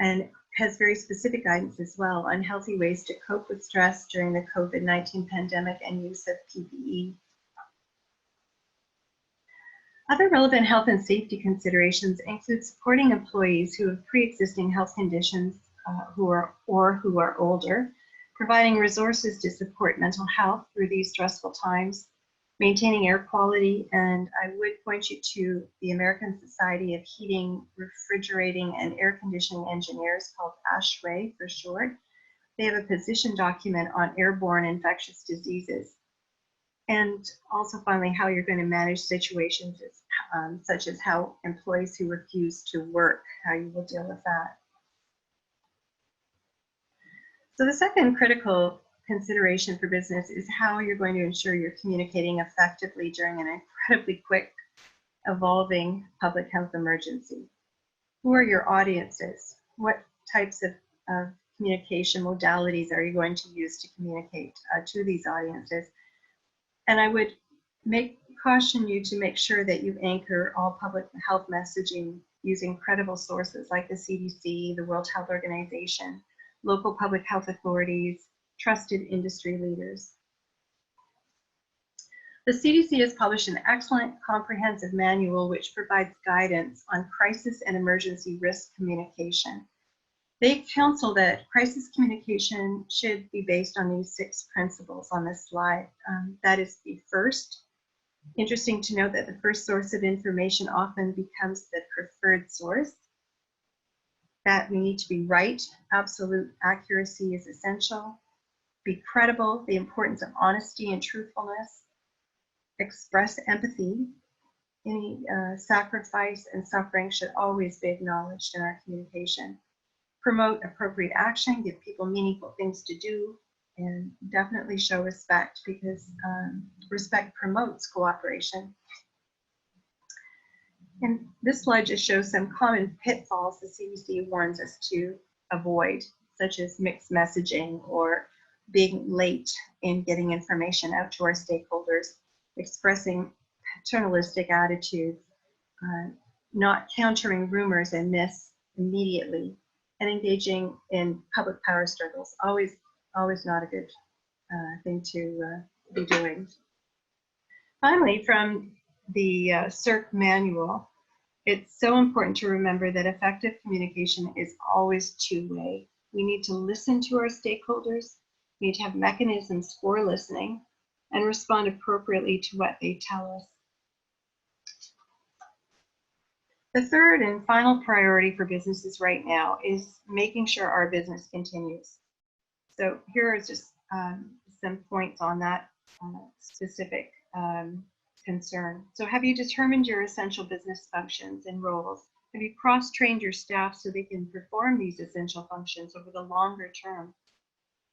and has very specific guidance as well on healthy ways to cope with stress during the COVID-19 pandemic and use of PPE. Other relevant health and safety considerations include supporting employees who have pre-existing health conditions who are older, providing resources to support mental health through these stressful times, maintaining air quality, and I would point you to the American Society of Heating, Refrigerating, and Air Conditioning Engineers, called ASHRAE for short. They have a position document on airborne infectious diseases. And also finally, how you're going to manage situations such as how employees who refuse to work, how you will deal with that. So the second critical consideration for business is how you're going to ensure you're communicating effectively during an incredibly quick, evolving public health emergency. Who are your audiences? What types of communication modalities are you going to use to communicate to these audiences? And I would caution you to make sure that you anchor all public health messaging using credible sources like the CDC, the World Health Organization, local public health authorities, trusted industry leaders. The CDC has published an excellent comprehensive manual which provides guidance on crisis and emergency risk communication. They counsel that crisis communication should be based on these 6 principles on this slide. That is, be first. Interesting to note that the first source of information often becomes the preferred source. That we need to be right. Absolute accuracy is essential. be credible, the importance of honesty and truthfulness, express empathy. Any sacrifice and suffering should always be acknowledged in our communication. Promote appropriate action, give people meaningful things to do, and definitely show respect, because respect promotes cooperation. And this slide just shows some common pitfalls the CDC warns us to avoid, such as mixed messaging or being late in getting information out to our stakeholders, expressing paternalistic attitudes, not countering rumors and myths immediately, and engaging in public power struggles. Always not a good thing to be doing. Finally, from the CERC manual, it's so important to remember that effective communication is always two-way. We need to listen to our stakeholders, we need to have mechanisms for listening, and respond appropriately to what they tell us. The third and final priority for businesses right now is making sure our business continues. So here are just some points on that specific concern. So have you determined your essential business functions and roles? Have you cross-trained your staff so they can perform these essential functions over the longer term?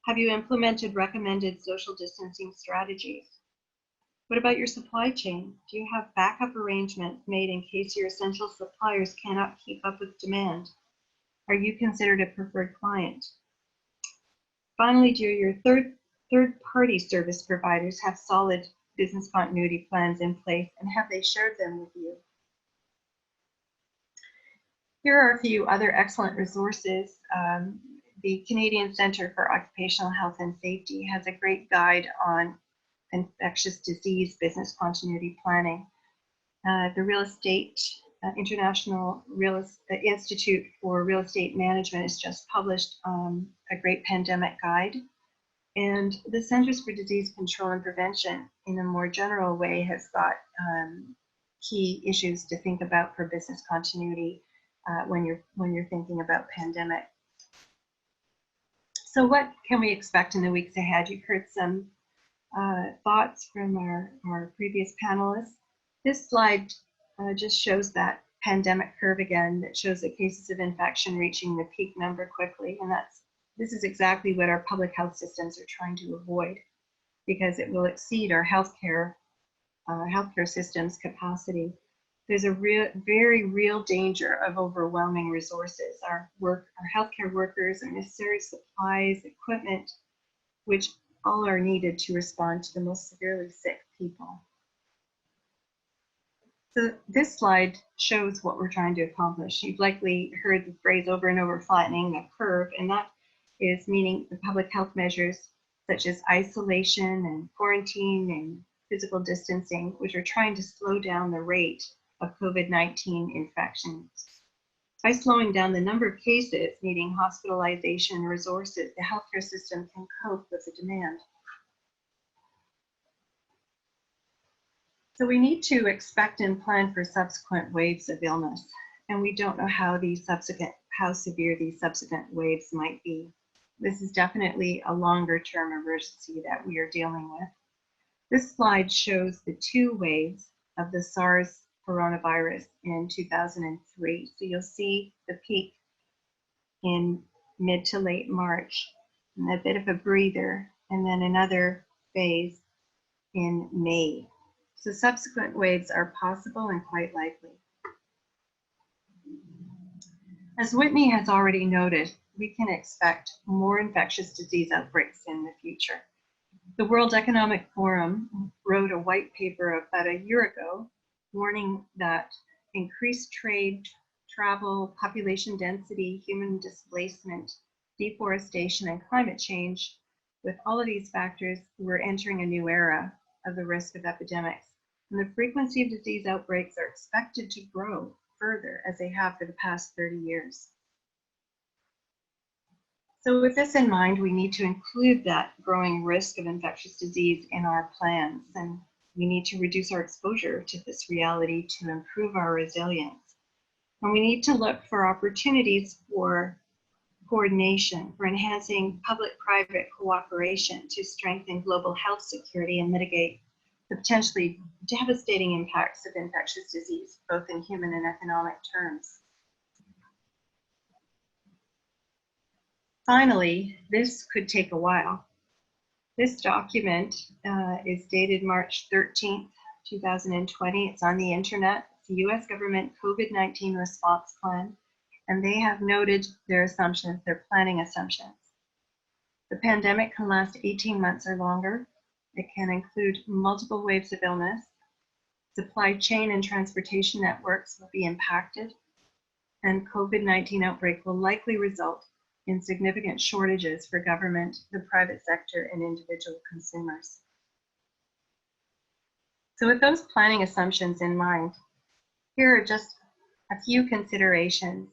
Have you implemented recommended social distancing strategies? What about your supply chain? Do you have backup arrangements made in case your essential suppliers cannot keep up with demand? Are you considered a preferred client? Finally, do your third-party service providers have solid business continuity plans in place, and have they shared them with you? Here are a few other excellent resources. The Canadian Centre for Occupational Health and Safety has a great guide on infectious disease business continuity planning. The Real Estate International Institute for Real Estate Management has just published a great pandemic guide. And the Centers for Disease Control and Prevention, in a more general way, has got key issues to think about for business continuity when you're thinking about pandemic. So what can we expect in the weeks ahead? You've heard some thoughts from our previous panelists. This slide just shows that pandemic curve again, that shows the cases of infection reaching the peak number quickly, and this is exactly what our public health systems are trying to avoid, because it will exceed our healthcare systems capacity. There's a very real danger of overwhelming resources. Our healthcare workers, our necessary supplies, equipment, which all are needed to respond to the most severely sick people. So this slide shows what we're trying to accomplish. You've likely heard the phrase over and over, flattening the curve, and that is meaning the public health measures such as isolation and quarantine and physical distancing, which are trying to slow down the rate of COVID-19 infections. By slowing down the number of cases needing hospitalization resources, the healthcare system can cope with the demand. So we need to expect and plan for subsequent waves of illness, and we don't know how severe these subsequent waves might be. This is definitely a longer-term emergency that we are dealing with. This slide shows the two waves of the SARS coronavirus in 2003. So you'll see the peak in mid to late March, and a bit of a breather, and then another phase in May. So subsequent waves are possible and quite likely. As Whitney has already noted, we can expect more infectious disease outbreaks in the future. The World Economic Forum wrote a white paper about a year ago warning that increased trade, travel, population density, human displacement, deforestation, and climate change, with all of these factors, we're entering a new era of the risk of epidemics. And the frequency of disease outbreaks are expected to grow further as they have for the past 30 years. So with this in mind, we need to include that growing risk of infectious disease in our plans, and we need to reduce our exposure to this reality to improve our resilience. And we need to look for opportunities for coordination, for enhancing public-private cooperation to strengthen global health security and mitigate the potentially devastating impacts of infectious disease, both in human and economic terms. Finally, this could take a while. This document is dated March 13th, 2020. It's on the internet. It's the US government COVID-19 response plan, and they have noted their assumptions, their planning assumptions. The pandemic can last 18 months or longer. It can include multiple waves of illness. Supply chain and transportation networks will be impacted, and COVID-19 outbreak will likely result in significant shortages for government, the private sector, and individual consumers. So with those planning assumptions in mind, here are just a few considerations.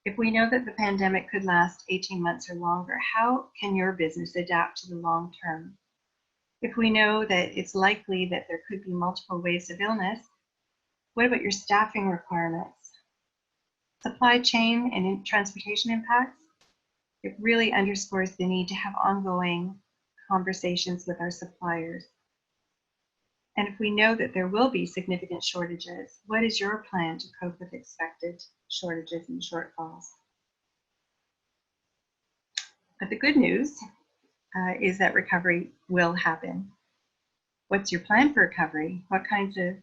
If we know that the pandemic could last 18 months or longer, how can your business adapt to the long term? If we know that it's likely that there could be multiple waves of illness, what about your staffing requirements? Supply chain and transportation impacts? It really underscores the need to have ongoing conversations with our suppliers. And if we know that there will be significant shortages, what is your plan to cope with expected shortages and shortfalls? But the good news is that recovery will happen. What's your plan for recovery? What kinds of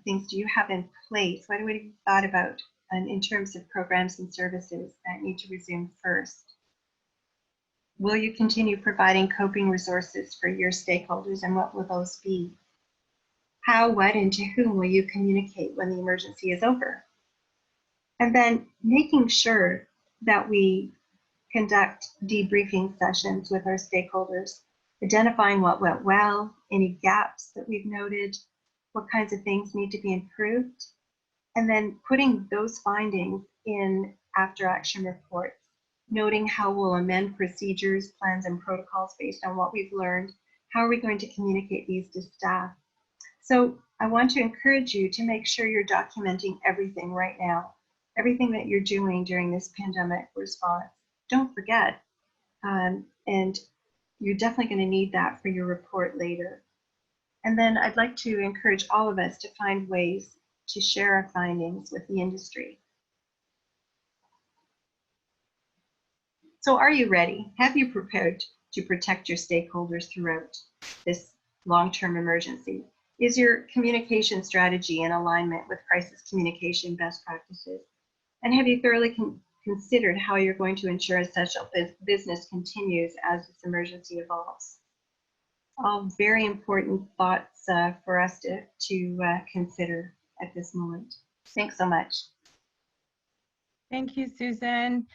things do you have in place? What have you thought about in terms of programs and services that need to resume first? Will you continue providing coping resources for your stakeholders, and what will those be? How, what, and to whom will you communicate when the emergency is over? And then making sure that we conduct debriefing sessions with our stakeholders, identifying what went well, any gaps that we've noted, what kinds of things need to be improved, and then putting those findings in after action reports, noting how we'll amend procedures, plans, and protocols based on what we've learned. How are we going to communicate these to staff? So I want to encourage you to make sure you're documenting everything right now, everything that you're doing during this pandemic response. Don't forget, and you're definitely going to need that for your report later. And then I'd like to encourage all of us to find ways to share our findings with the industry. So are you ready? Have you prepared to protect your stakeholders throughout this long-term emergency? Is your communication strategy in alignment with crisis communication best practices? And have you thoroughly considered how you're going to ensure essential business continues as this emergency evolves? All very important thoughts for us to consider at this moment. Thanks so much. Thank you, Susan.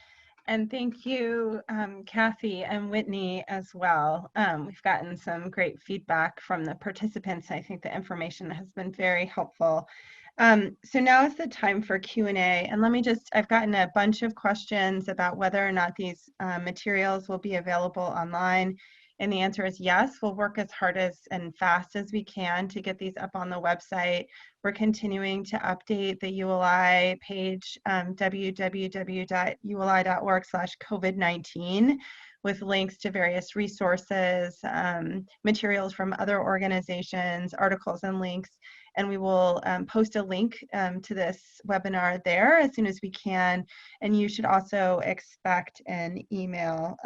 And thank you, Kathy and Whitney as well. We've gotten some great feedback from the participants. I think the information has been very helpful. So now is the time for Q&A. And let me just, I've gotten a bunch of questions about whether or not these materials will be available online. And the answer is yes. We'll work as hard and fast as we can to get these up on the website. We're continuing to update the ULI page, www.uli.org/COVID-19, with links to various resources, materials from other organizations, articles and links. And we will post a link to this webinar there as soon as we can. And you should also expect an email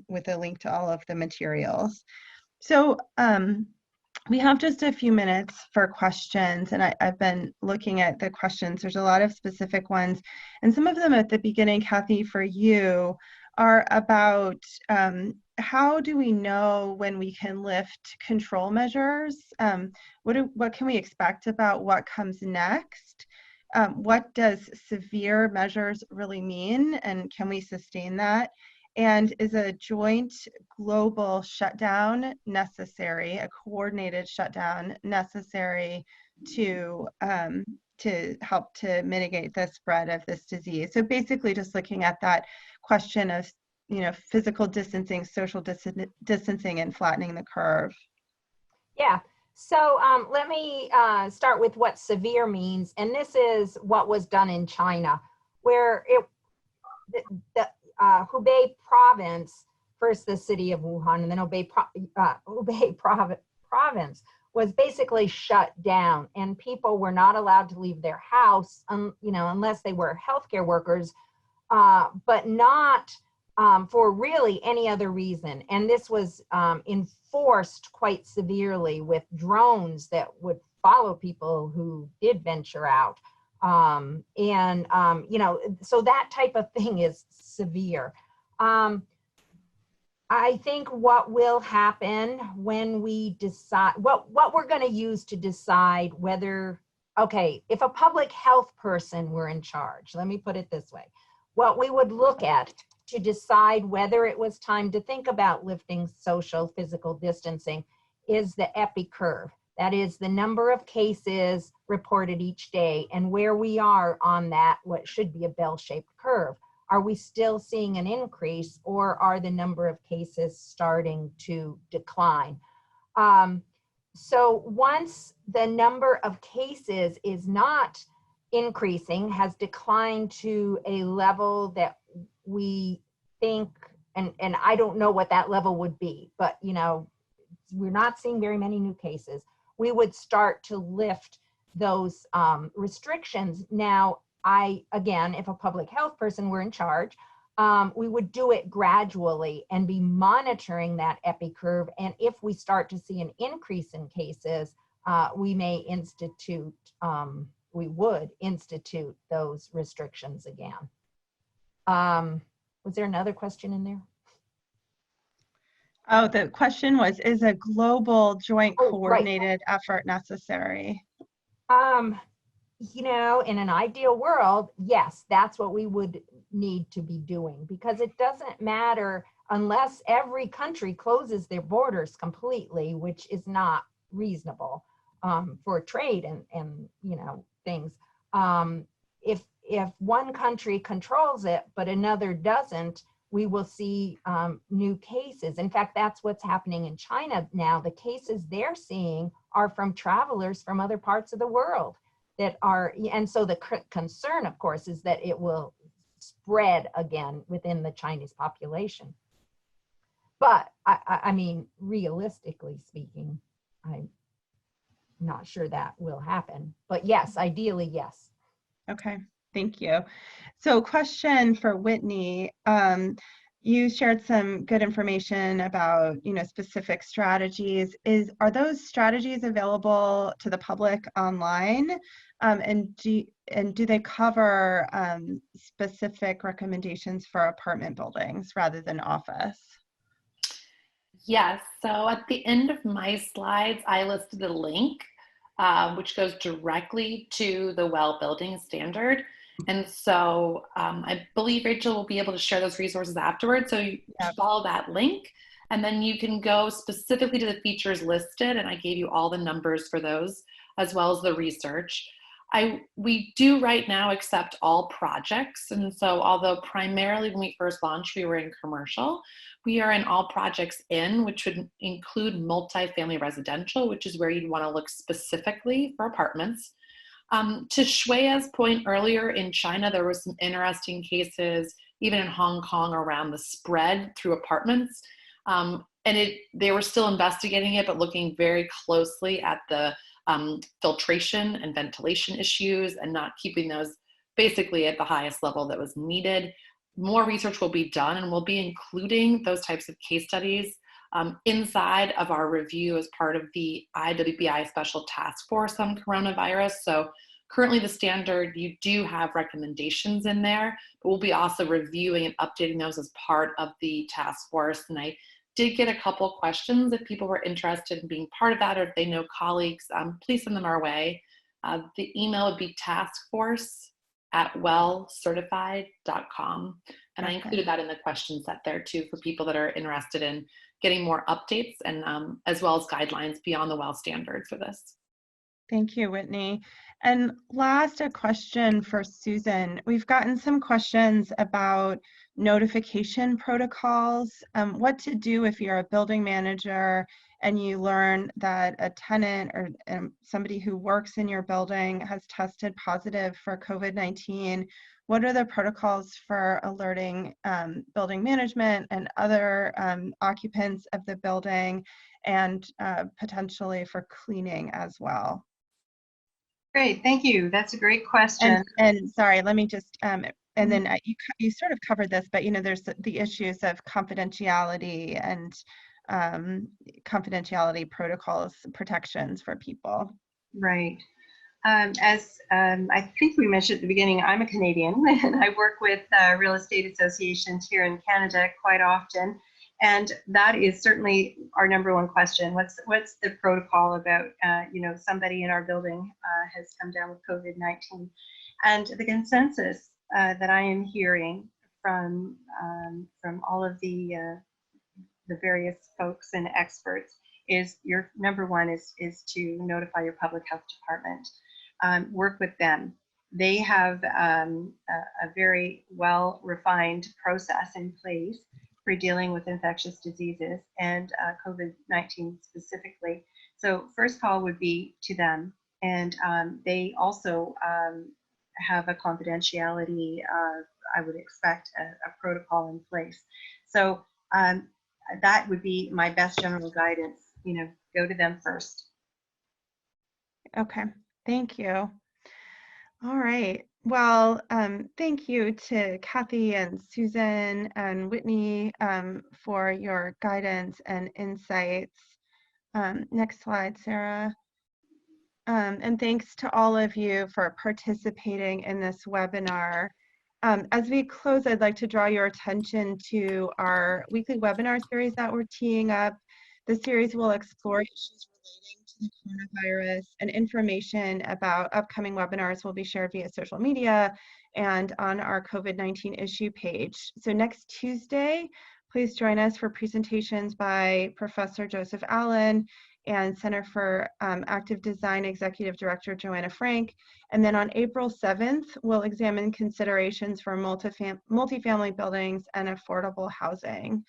with a link to all of the materials. So we have just a few minutes for questions, and I've been looking at the questions. There's a lot of specific ones, and some of them at the beginning, Kathy, for you, are about how do we know when we can lift control measures? What can we expect about what comes next? What does severe measures really mean, and can we sustain that? And is a joint global shutdown necessary, a coordinated shutdown necessary to help to mitigate the spread of this disease? So basically just looking at that question of, physical distancing, social distancing, and flattening the curve. Yeah, so let me start with what severe means. And this is what was done in China, where Hubei province, first the city of Wuhan, and then Hubei province was basically shut down, and people were not allowed to leave their house, unless they were healthcare workers, but not for really any other reason. And this was enforced quite severely with drones that would follow people who did venture out. So that type of thing is severe. I think what will happen when we decide, what we're going to use to decide whether, okay, if a public health person were in charge, let me put it this way, what we would look at to decide whether it was time to think about lifting social physical distancing is the epi curve. That is the number of cases reported each day and where we are on that, what should be a bell-shaped curve. Are we still seeing an increase, or are the number of cases starting to decline? So once the number of cases is not increasing, has declined to a level that we think, and I don't know what that level would be, but we're not seeing very many new cases, we would start to lift those restrictions. Now, again, if a public health person were in charge, we would do it gradually and be monitoring that epi curve. And if we start to see an increase in cases, we would institute those restrictions again. Was there another question in there? Oh, the question was, is a global joint coordinated Right. effort necessary? In an ideal world, yes, that's what we would need to be doing, because it doesn't matter unless every country closes their borders completely, which is not reasonable for trade and things. If one country controls it, but another doesn't, we will see new cases. In fact, that's what's happening in China now. The cases they're seeing are from travelers from other parts of the world and so the concern, of course, is that it will spread again within the Chinese population. But I mean, realistically speaking, I'm not sure that will happen. But yes, ideally, yes. Okay, thank you. So question for Whitney. You shared some good information about, specific strategies. Are those strategies available to the public online? And do they cover specific recommendations for apartment buildings rather than office? Yes, so at the end of my slides, I listed a link which goes directly to the WELL building standard. And so I believe Rachel will be able to share those resources afterwards. So you follow that link, and then you can go specifically to the features listed. And I gave you all the numbers for those, as well as the research. We do right now accept all projects. And so although primarily when we first launched, we were in commercial, we are in all projects which would include multifamily residential, which is where you'd want to look specifically for apartments. To Shweya's point earlier, in China, there were some interesting cases, even in Hong Kong, around the spread through apartments. They were still investigating it, but looking very closely at the filtration and ventilation issues and not keeping those basically at the highest level that was needed. More research will be done, and we'll be including those types of case studies inside of our review as part of the IWBI Special Task Force on Coronavirus. So currently the standard, you do have recommendations in there, but we'll be also reviewing and updating those as part of the task force. And I did get a couple of questions. If people were interested in being part of that, or if they know colleagues, please send them our way. The email would be taskforce@wellcertified.com. And I included that in the question set there too, for people that are interested in getting more updates and as well as guidelines beyond the WELL standard for this. Thank you, Whitney. And last, a question for Susan. We've gotten some questions about notification protocols, what to do if you're a building manager and you learn that a tenant or somebody who works in your building has tested positive for COVID-19, what are the protocols for alerting building management and other occupants of the building, and potentially for cleaning as well? Great, thank you. That's a great question. And sorry, let me just, and then you sort of covered this, but there's the issues of confidentiality and confidentiality protocols, protections for people. Right. As I think we mentioned at the beginning, I'm a Canadian and I work with real estate associations here in Canada quite often. And that is certainly our number one question. What's the protocol about, somebody in our building has come down with COVID-19? And the consensus that I am hearing from all of the various folks and experts is your number one is to notify your public health department. Work with them. They have a very well refined process in place for dealing with infectious diseases and COVID-19 specifically. So first call would be to them. And they also have a confidentiality, I would expect, a protocol in place. So that would be my best general guidance, go to them first. Okay, thank you. All right. Well, thank you to Kathy and Susan and Whitney for your guidance and insights. Next slide, Sarah. And thanks to all of you for participating in this webinar. As we close, I'd like to draw your attention to our weekly webinar series that we're teeing up. The series will explore issues relating to the coronavirus, and information about upcoming webinars will be shared via social media and on our COVID-19 issue page. So next Tuesday, please join us for presentations by Professor Joseph Allen and Center for Active Design Executive Director Joanna Frank. And then on April 7th, we'll examine considerations for multifamily buildings and affordable housing.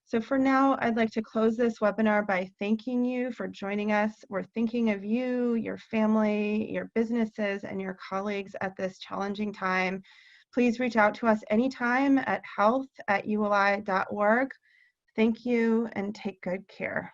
So for now, I'd like to close this webinar by thanking you for joining us. We're thinking of you, your family, your businesses, and your colleagues at this challenging time. Please reach out to us anytime at health@uli.org. Thank you and take good care.